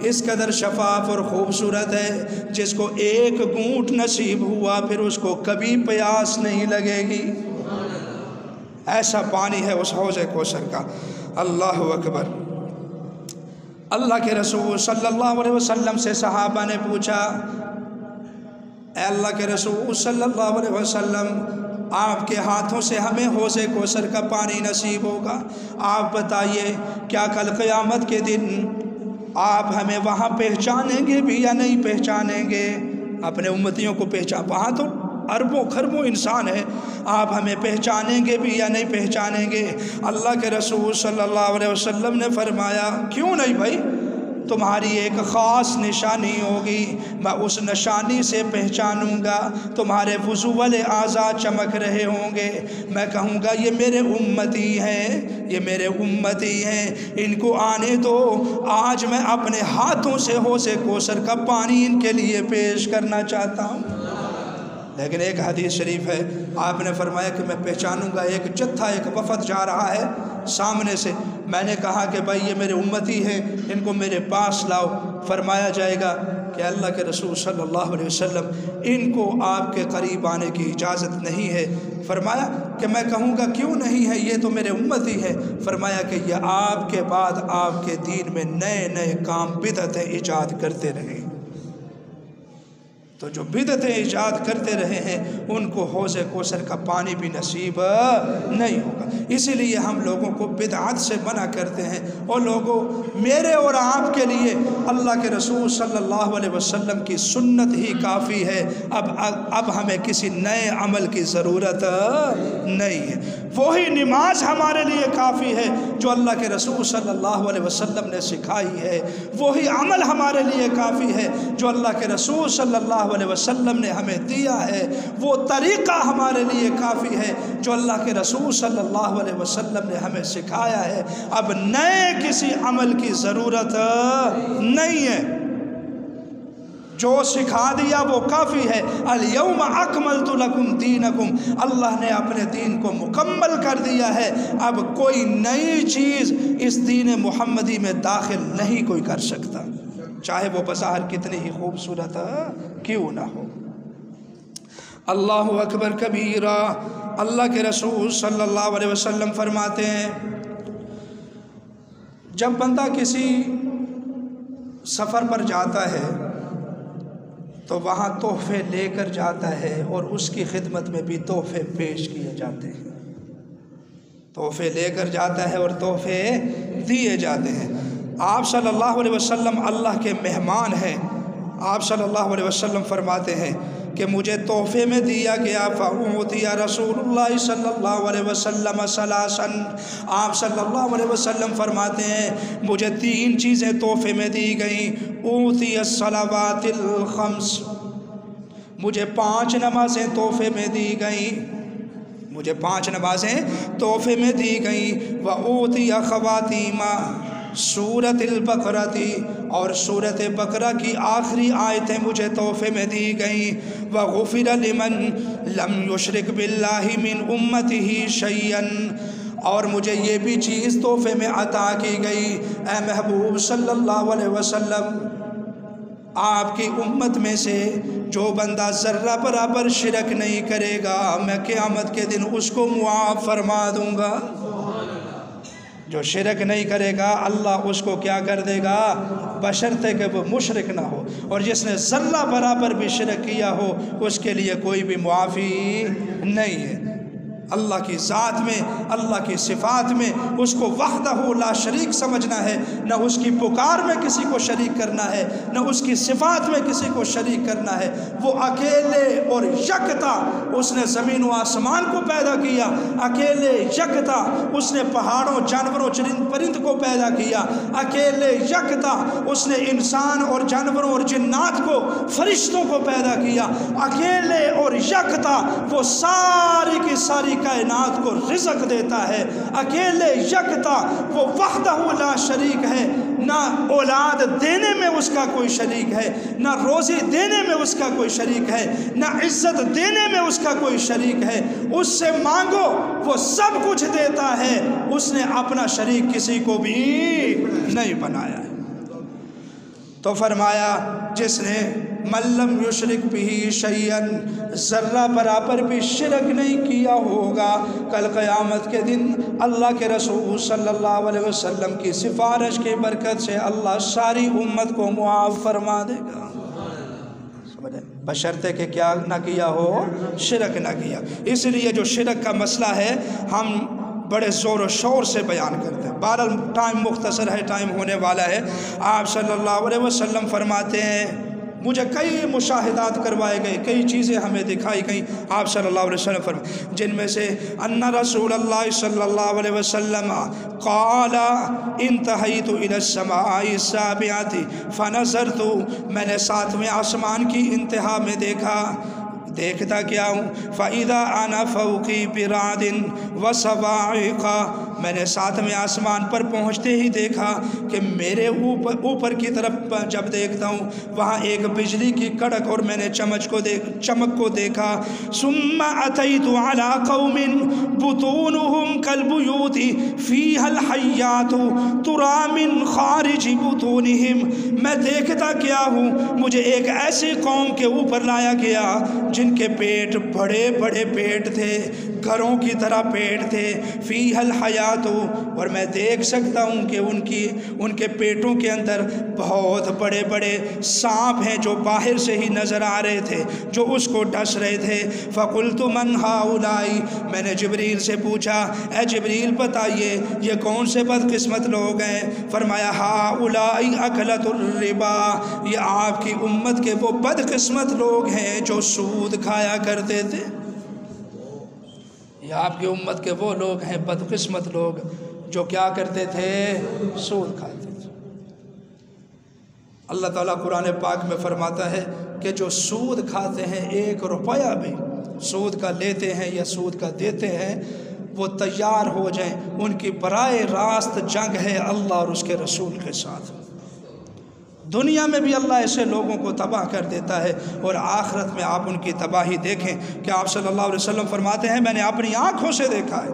اس قدر شفاف اور خوبصورت ہے جس کو ایک گھونٹ نصیب ہوا پھر اس کو کبھی پیاس نہیں لگے گی، ایسا پانی ہے اس حوض کوثر کا۔ اللہ اکبر۔ اللہ کے رسول صلی اللہ علیہ وسلم سے صحابہ نے پوچھا، اے اللہ کے رسول صلی اللہ علیہ وسلم، آپ کے ہاتھوں سے ہمیں حوض کوثر کا پانی نصیب ہوگا، آپ بتائیے کیا کل قیامت کے دن آپ ہمیں وہاں پہچانیں گے بھی یا نہیں پہچانیں گے؟ اپنے امتیوں کو پہچان، وہاں تو اربوں خربوں انسان ہیں، آپ ہمیں پہچانیں گے بھی یا نہیں پہچانیں گے؟ اللہ کے رسول صلی اللہ علیہ وسلم نے فرمایا کیوں نہیں بھائی، تمہاری ایک خاص نشانی ہوگی، میں اس نشانی سے پہچانوں گا، تمہارے وضو والے اعضاء چمک رہے ہوں گے، میں کہوں گا یہ میرے امتی ہیں، یہ میرے امتی ہیں، ان کو آنے دو، آج میں اپنے ہاتھوں سے حوض کوثر کا پانی ان کے لیے پیش کرنا چاہتا ہوں۔ لیکن ایک حدیث شریف ہے، آپ نے فرمایا کہ میں پہچانوں گا، ایک جتھا ایک وفد جا رہا ہے سامنے سے، میں نے کہا کہ بھائی یہ میرے امتی ہیں، ان کو میرے پاس لاؤ، فرمایا جائے گا کہ اللہ کے رسول صلی اللہ علیہ وسلم ان کو آپ کے قریب آنے کی اجازت نہیں ہے۔ فرمایا کہ میں کہوں گا کیوں نہیں ہے، یہ تو میرے امتی ہے۔ فرمایا کہ یہ آپ کے بعد آپ کے دین میں نئے نئے کام بدعتیں ایجاد کرتے رہے، تو جو بدعتیں ایجاد کرتے رہے ہیں ان کو حوض کوثر کا پانی بھی نصیب نہیں ہوگا۔ اسی لیے ہم لوگوں کو بدعت سے منع کرتے ہیں، اور لوگوں میرے اور آپ کے لیے اللہ کے رسول صلی اللہ علیہ وسلم کی سنت ہی کافی ہے، اب ہمیں کسی نئے عمل کی ضرورت نہیں ہے۔ وہی نماز ہمارے لیے کافی ہے جو اللہ کے رسول صلی اللہ علیہ وسلم نے سکھائی ہے، وہی عمل ہمارے لیے کافی ہے جو اللہ کے رسول صلی اللہ علیہ وسلم نے ہمیں دیا ہے، وہ طریقہ ہمارے لیے کافی ہے جو اللہ کے رسول صلی اللہ علیہ وسلم نے ہمیں سکھایا ہے۔ اب نئے کسی عمل کی ضرورت نہیں ہے، جو سکھا دیا وہ کافی ہے۔ الیوم اکملت لکم دینکم، اللہ نے اپنے دین کو مکمل کر دیا ہے، اب کوئی نئی چیز اس دین محمدی میں داخل نہیں کوئی کر سکتا، چاہے وہ بظاہر کتنی ہی خوبصورت کیوں نہ ہو۔ اللہ اکبر کبیرہ، اللہ کے رسول صلی اللہ علیہ وسلم فرماتے ہیں جب بندہ کسی سفر پر جاتا ہے تو وہاں تحفے لے کر جاتا ہے، اور اس کی خدمت میں بھی تحفے پیش کیے جاتے ہیں، تحفے لے کر جاتا ہے اور تحفے دیے جاتے ہیں۔ آپ صلی اللہ علیہ وسلم اللہ کے مہمان ہیں، آپ صلی اللہ علیہ وسلم فرماتے ہیں کہ مجھے تحفے میں دیا گیا فَأُعْطِيَ رسول اللہ صلی اللہ علیہ وسلم ثلاثاً، آپ صلی اللہ علیہ وسلم فرماتے ہیں مجھے 3 چیزیں تحفے میں دی گئیں۔ أُعْطِيَ الصَّلَوَاتِ الْخَمْسِ، مجھے 5 نمازیں تحفے میں دی گئیں، مجھے 5 نمازیں تحفے میں دی گئیں۔ وَأُعْطِيَ خَوَاتِيمَ سورۃ البقرہ، اور سورۃ بقرہ کی آخری آیتیں مجھے تحفے میں دی گئیں۔ وَغُفِرَ لِمَن لَمْ يُشْرِكْ بِاللَّهِ مِنْ أُمَّتِهِ شَيْئًا، اور مجھے یہ بھی چیز تحفے میں عطا کی گئی، اے محبوب صلی اللہ علیہ وسلم آپ کی امت میں سے جو بندہ ذرہ برابر شرک نہیں کرے گا میں قیامت کے دن اس کو معاف فرما دوں گا۔ جو شرک نہیں کرے گا اللہ اس کو کیا کر دے گا، بشرطے کہ وہ مشرک نہ ہو، اور جس نے ذرہ برابر بھی شرک کیا ہو اس کے لیے کوئی بھی معافی نہیں ہے۔ اللہ کی ذات میں، اللہ کی صفات میں اس کو وحدہ لا شریک سمجھنا ہے، نہ اس کی پکار میں کسی کو شریک کرنا ہے، نہ اس کی صفات میں کسی کو شریک کرنا ہے۔ وہ اکیلے اور یکتا اس نے زمین و آسمان کو پیدا کیا، اکیلے یکتا اس نے پہاڑوں جانوروں چرند پرند کو پیدا کیا، اکیلے یکتا اس نے انسان اور جانوروں اور جنات کو فرشتوں کو پیدا کیا، اکیلے اور یکتا وہ ساری کی ساری کائنات کو رزق دیتا ہے، اکیلے یکتا وہ وحدہ لا شریک ہے، نہ اولاد دینے میں اس کا کوئی شریک ہے، نہ روزی دینے میں اس کا کوئی شریک ہے، نہ عزت دینے میں اس کا کوئی شریک ہے۔ اس سے مانگو وہ سب کچھ دیتا ہے، اس نے اپنا شریک کسی کو بھی نہیں بنایا ہے۔ تو فرمایا جس نے ملم یشرک بھی شیئن ذرہ برابر بھی شرک نہیں کیا ہوگا، کل قیامت کے دن اللہ کے رسول صلی اللہ علیہ وسلم کی سفارش کی برکت سے اللہ ساری امت کو معاف فرما دے گا، بشرطے کہ کیا نہ کیا ہو، شرک نہ کیا۔ اس لیے جو شرک کا مسئلہ ہے ہم بڑے زور و شور سے بیان کرتے ہیں، بہرحال ٹائم مختصر ہے، ٹائم ہونے والا ہے۔ آپ صلی اللہ علیہ وسلم فرماتے ہیں مجھے کئی مشاہدات کروائے گئے، کئی چیزیں ہمیں دکھائی گئیں آپ صلی اللہ علیہ وسلم فرمائے، جن میں سے ان رسول اللہ صلی اللہ علیہ وسلم قال انتہیت الی السماء السابعۃ فنظرت، میں نے 7ویں آسمان کی انتہا میں دیکھتا کیا ہوں، فَإِذَا أَنَا فَوْقِي بِرَعْدٍ وَصَوَاعِقَ، میں نے 7ویں آسمان پر پہنچتے ہی دیکھا کہ میرے اوپر کی طرف جب دیکھتا ہوں وہاں ایک بجلی کی کڑک اور میں نے چمک کو دیکھا، ثُمَّ أَتَيْتُ عَلَىٰ قَوْمٍ بُطُونُهُمْ كَالْبُيُوتِ فِيهَا الْحَيَّاتُ تُرَىٰ مِنْ خَارِجِ بُطُونِهِمْ، میں دیکھتا کیا ہوں مجھے ایک ایسی قوم کے اوپر لایا گیا جن کے پیٹ بڑے بڑے پیٹ تھے، گھروں کی طرح پیٹ تھے، فیہا الحیات، اور میں دیکھ سکتا ہوں کہ ان کے پیٹوں کے اندر بہت بڑے بڑے سانپ ہیں جو باہر سے ہی نظر آ رہے تھے، جو اس کو ڈس رہے تھے۔ فقلت من ہؤلاء، میں نے جبریل سے پوچھا اے جبریل بتائیے یہ کون سے بدقسمت لوگ ہیں؟ فرمایا ہؤلاء اکلۃ الربا، یہ آپ کی امت کے وہ بدقسمت لوگ ہیں جو سود کھایا کرتے تھے۔ یہ آپ کی امت کے وہ لوگ ہیں بدقسمت لوگ جو کیا کرتے تھے؟ سود کھاتے تھے۔ اللہ تعالیٰ قرآن پاک میں فرماتا ہے کہ جو سود کھاتے ہیں 1 روپیہ بھی سود کا لیتے ہیں یا سود کا دیتے ہیں، وہ تیار ہو جائیں، ان کی براہ راست جنگ ہے اللہ اور اس کے رسول کے ساتھ۔ دنیا میں بھی اللہ ایسے لوگوں کو تباہ کر دیتا ہے، اور آخرت میں آپ ان کی تباہی دیکھیں کہ آپ صلی اللہ علیہ وسلم فرماتے ہیں میں نے اپنی آنکھوں سے دیکھا ہے۔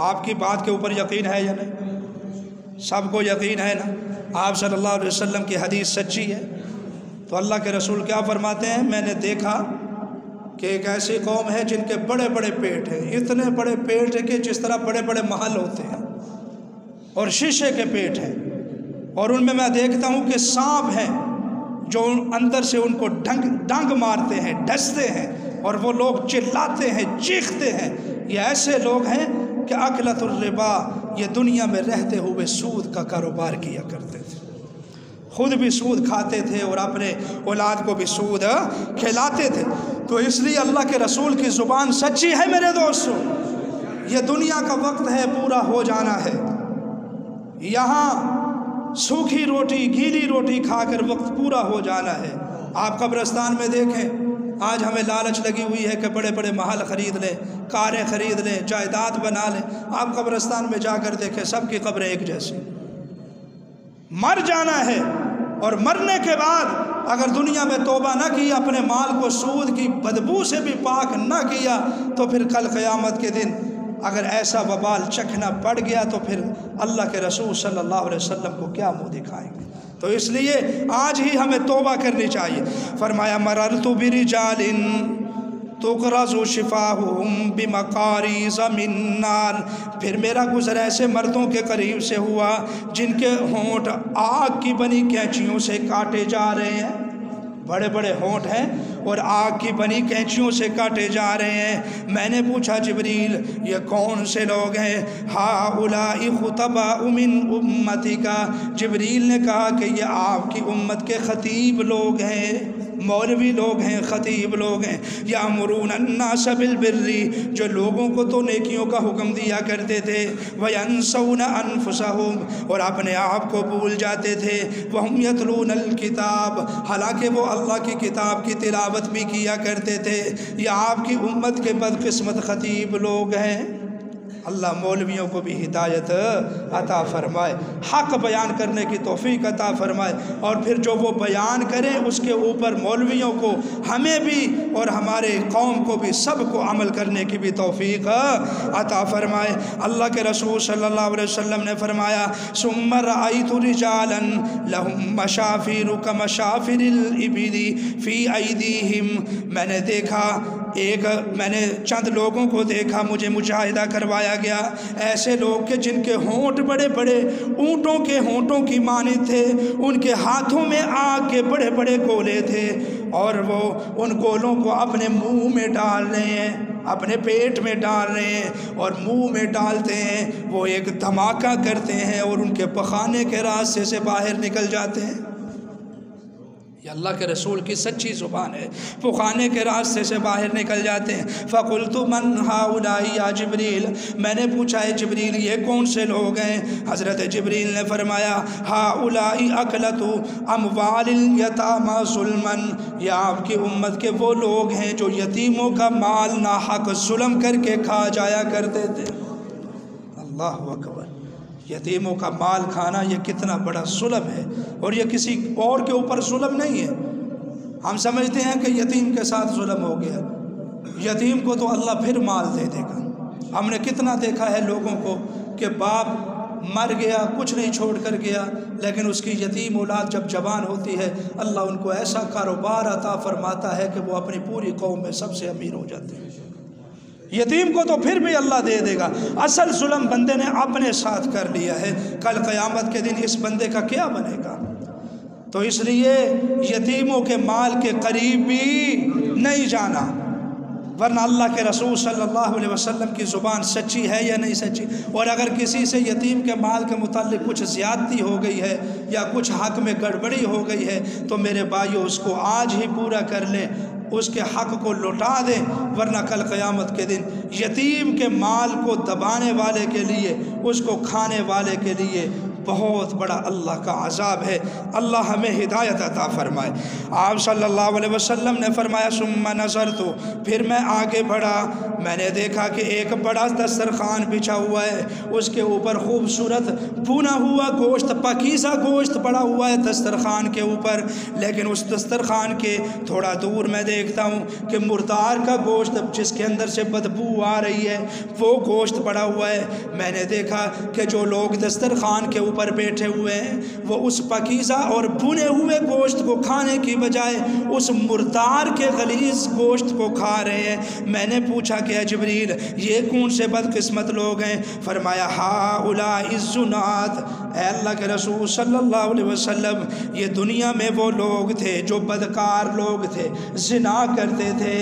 آپ کی بات کے اوپر یقین ہے یا نہیں؟ سب کو یقین ہے نا؟ آپ صلی اللہ علیہ وسلم کی حدیث سچی ہے۔ تو اللہ کے رسول کیا فرماتے ہیں؟ میں نے دیکھا کہ ایک ایسی قوم ہے جن کے بڑے بڑے پیٹ ہیں، اتنے بڑے پیٹ ہیں کہ جس طرح بڑے بڑے محل ہوتے ہیں، اور شیشے کے پیٹ ہیں، اور ان میں دیکھتا ہوں کہ سانپ ہیں جو اندر سے ان کو ڈنگ مارتے ہیں، ڈستے ہیں، اور وہ لوگ چلاتے ہیں، چیختے ہیں۔ یہ ایسے لوگ ہیں کہ اکلۃ الربا، یہ دنیا میں رہتے ہوئے سود کا کاروبار کیا کرتے تھے، خود بھی سود کھاتے تھے اور اپنے اولاد کو بھی سود کھلاتے تھے۔ تو اس لیے اللہ کے رسول کی زبان سچی ہے میرے دوستو، یہ دنیا کا وقت ہے، پورا ہو جانا ہے۔ یہاں سوکھی روٹی گیلی روٹی کھا کر وقت پورا ہو جانا ہے۔ آپ قبرستان میں دیکھیں، آج ہمیں لالچ لگی ہوئی ہے کہ بڑے بڑے محل خرید لیں، کاریں خرید لیں، جائیداد بنا لیں۔ آپ قبرستان میں جا کر دیکھیں سب کی قبریں ایک جیسی۔ مر جانا ہے، اور مرنے کے بعد اگر دنیا میں توبہ نہ کی، اپنے مال کو سود کی بدبو سے بھی پاک نہ کیا، تو پھر کل قیامت کے دن اگر ایسا وبال چکھنا پڑ گیا تو پھر اللہ کے رسول صلی اللہ علیہ وسلم کو کیا منہ دکھائیں گے؟ تو اس لیے آج ہی ہمیں توبہ کرنی چاہیے۔ فرمایا مررت برجال تقرض شفاہم بمقاریض من نار، پھر میرا گزر ایسے مردوں کے قریب سے ہوا جن کے ہونٹ آگ کی بنی کینچیوں سے کاٹے جا رہے ہیں، بڑے بڑے ہونٹ ہیں اور آگ کی بنی کینچیوں سے کاٹے جا رہے ہیں۔ میں نے پوچھا جبریل یہ کون سے لوگ ہیں؟ ہؤلاء خطباء من امتک، جبریل نے کہا کہ یہ آپ کی امت کے خطیب لوگ ہیں، مولوی لوگ ہیں، خطیب لوگ ہیں۔ یامرون الناس بالبر، جو لوگوں کو تو نیکیوں کا حکم دیا کرتے تھے، وینسون انفسهم، اور اپنے آپ کو بھول جاتے تھے، وہم یتلون الکتاب، حالانکہ وہ اللہ کی کتاب کی تلاوت بھی کیا کرتے تھے۔ یہ آپ کی امت کے بدقسمت خطیب لوگ ہیں۔ اللہ مولویوں کو بھی ہدایت عطا فرمائے، حق بیان کرنے کی توفیق عطا فرمائے، اور پھر جو وہ بیان کریں اس کے اوپر مولویوں کو، ہمیں بھی اور ہمارے قوم کو بھی، سب کو عمل کرنے کی بھی توفیق عطا فرمائے۔ اللہ کے رسول صلی اللہ علیہ وسلم نے فرمایا ثم رأیت رجالا لهم مشافر کمشافر الابل فی ایدیہم، میں نے دیکھا میں نے چند لوگوں کو دیکھا، مجھے مشاہدہ کروایا گیا، ایسے لوگ کہ جن کے ہونٹ بڑے بڑے اونٹوں کے ہونٹوں کی مانند تھے، ان کے ہاتھوں میں آگ کے بڑے بڑے گولے تھے، اور وہ ان گولوں کو اپنے منہ میں ڈال رہے ہیں، اپنے پیٹ میں ڈال رہے ہیں، اور منہ میں ڈالتے ہیں، وہ ایک دھماکہ کرتے ہیں اور ان کے پخانے کے راستے سے باہر نکل جاتے ہیں۔ یہ اللہ کے رسول کی سچی زبان ہے۔ وہ خانے کے راستے سے باہر نکل جاتے ہیں۔ فَقُلْتُ مَنْ هَؤُلَاءِ يَا جِبْرِيلُ، میں نے پوچھا ہے جبریل یہ کون سے لوگ ہیں؟ حضرت جبریل نے فرمایا هَؤُلَاءِ أَكْلَةُ أَمْوَالِ الْيَتَامَى ظُلْمًا، یہ آپ کی امت کے وہ لوگ ہیں جو یتیموں کا مال ناحق ظلم کر کے کھا جایا کرتے تھے۔ اللہ اکبر، یتیموں کا مال کھانا یہ کتنا بڑا ظلم ہے، اور یہ کسی اور کے اوپر ظلم نہیں ہے۔ ہم سمجھتے ہیں کہ یتیم کے ساتھ ظلم ہو گیا، یتیم کو تو اللہ پھر مال دے دے گا۔ ہم نے کتنا دیکھا ہے لوگوں کو کہ باپ مر گیا، کچھ نہیں چھوڑ کر گیا، لیکن اس کی یتیم اولاد جب جوان ہوتی ہے اللہ ان کو ایسا کاروبار عطا فرماتا ہے کہ وہ اپنی پوری قوم میں سب سے امیر ہو جاتے ہیں۔ یتیم کو تو پھر بھی اللہ دے دے گا، اصل ظلم بندے نے اپنے ساتھ کر لیا ہے، کل قیامت کے دن اس بندے کا کیا بنے گا؟ تو اس لیے یتیموں کے مال کے قریب بھی نہیں جانا، ورنہ اللہ کے رسول صلی اللہ علیہ وسلم کی زبان سچی ہے یا نہیں سچی؟ اور اگر کسی سے یتیم کے مال کے متعلق کچھ زیادتی ہو گئی ہے یا کچھ حق میں گڑبڑی ہو گئی ہے تو میرے بھائیو اس کو آج ہی پورا کر لیں، اس کے حق کو لوٹا دیں، ورنہ کل قیامت کے دن یتیم کے مال کو دبانے والے کے لیے، اس کو کھانے والے کے لیے بہت بڑا اللہ کا عذاب ہے۔ اللہ ہمیں ہدایت عطا فرمائے۔ آپ صلی اللہ علیہ وسلم نے فرمایا ثم نظرت، پھر میں آگے بڑھا، میں نے دیکھا کہ ایک بڑا دسترخوان بچھا ہوا ہے، اس کے اوپر خوبصورت بھنا ہوا گوشت، پاکیزہ گوشت پڑا ہوا ہے دسترخوان کے اوپر، لیکن اس دسترخوان کے تھوڑا دور میں دیکھتا ہوں کہ مردار کا گوشت جس کے اندر سے بدبو آ رہی ہے وہ گوشت پڑا ہوا ہے۔ میں نے دیکھا کہ جو لوگ دسترخوان کے اوپر بیٹھے ہوئے ہیں وہ اس پاکیزہ اور بھنے ہوئے گوشت کو کھانے کی بجائے اس مردار کے غلیظ گوشت کو کھا رہے ہیں۔ میں نے پوچھا کہ اے جبریل یہ کون سے بدقسمت لوگ ہیں؟ فرمایا ہؤلاء الزنات، اے اللہ کے رسول صلی اللہ علیہ وسلم یہ دنیا میں وہ لوگ تھے جو بدکار لوگ تھے، زنا کرتے تھے،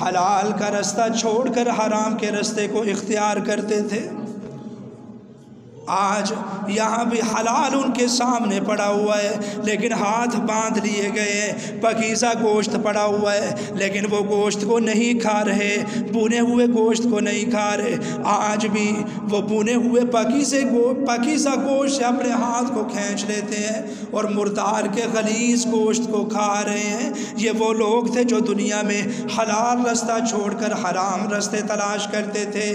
حلال کا رستہ چھوڑ کر حرام کے رستے کو اختیار کرتے تھے۔ آج یہاں بھی حلال ان کے سامنے پڑا ہوا ہے لیکن ہاتھ باندھ لیے گئے ہیں، پاکیزہ گوشت پڑا ہوا ہے لیکن وہ گوشت کو نہیں کھا رہے، بھنے ہوئے گوشت کو نہیں کھا رہے۔ آج بھی وہ بھنے ہوئے پاکیزہ گوشت سے اپنے ہاتھ کو کھینچ لیتے ہیں اور مردار کے غلیظ گوشت کو کھا رہے ہیں۔ یہ وہ لوگ تھے جو دنیا میں حلال رستہ چھوڑ کر حرام رستے تلاش کرتے تھے،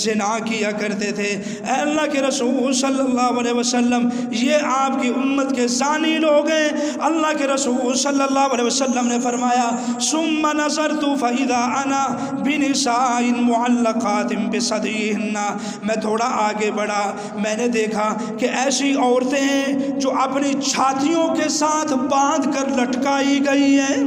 زنا کیا کرتے تھے۔ اے اللہ کے رسول صلی اللہ علیہ وسلم یہ آپ کی امت کے زانی لوگ ہیں۔ اللہ کے رسول صلی اللہ علیہ وسلم نے فرمایا ثم نظرت فاذا انا بنساء معلقات بصدیهن، میں تھوڑا آگے بڑھا، میں نے دیکھا کہ ایسی عورتیں ہیں جو اپنی چھاتیوں کے ساتھ باندھ کر لٹکائی گئی ہیں،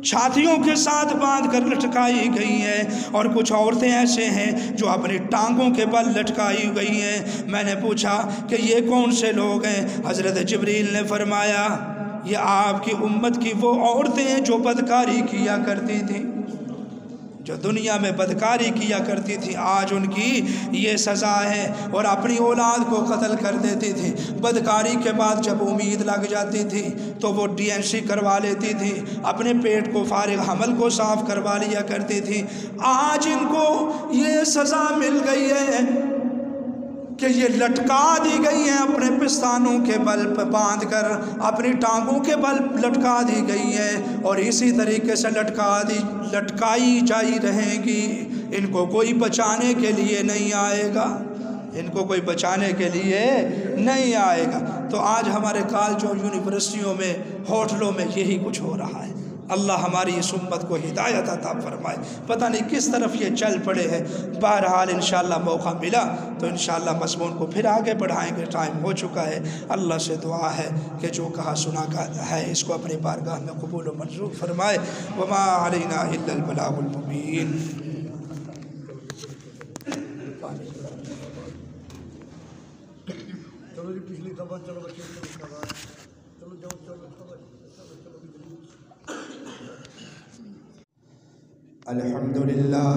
چھاتیوں کے ساتھ باندھ کر لٹکائی گئی ہیں، اور کچھ عورتیں ایسے ہیں جو اپنی ٹانگوں کے بل لٹکائی گئی ہیں۔ میں نے پوچھا کہ یہ کون سے لوگ ہیں؟ حضرت جبریل نے فرمایا یہ آپ کی امت کی وہ عورتیں ہیں جو بدکاری کیا کرتی تھیں، جو دنیا میں بدکاری کیا کرتی تھی، آج ان کی یہ سزا ہے، اور اپنی اولاد کو قتل کر دیتی تھی۔ بدکاری کے بعد جب امید لگ جاتی تھی تو وہ DNC کروا لیتی تھی، اپنے پیٹ کو فارغ حمل کو صاف کروا لیا کرتی تھی۔ آج ان کو یہ سزا مل گئی ہے کہ یہ لٹکا دی گئی ہیں، اپنے پستانوں کے بل پہ باندھ کر اپنی ٹانگوں کے بل لٹکا دی گئی ہیں، اور اسی طریقے سے لٹکائی جائی رہیں گی۔ ان کو کوئی بچانے کے لیے نہیں آئے گا، ان کو کوئی بچانے کے لیے نہیں آئے گا۔ تو آج ہمارے کالجوں، یونیورسٹیوں میں، ہوٹلوں میں یہی کچھ ہو رہا ہے۔ اللہ ہماری اس امت کو ہدایت عطا فرمائے۔ پتہ نہیں کس طرف یہ چل پڑے ہیں۔ بہرحال انشاءاللہ موقع ملا تو انشاءاللہ مضمون کو پھر آگے بڑھائیں گے، ٹائم ہو چکا ہے۔ اللہ سے دعا ہے کہ جو کہا سنا ہے اس کو اپنی بارگاہ میں قبول و منظور فرمائے۔ وما علینا الا البلاغ المبین۔ چلو جی پچھلی خبر، چلو بچے چلو جاؤ چلو خبر۔ الحمدللہ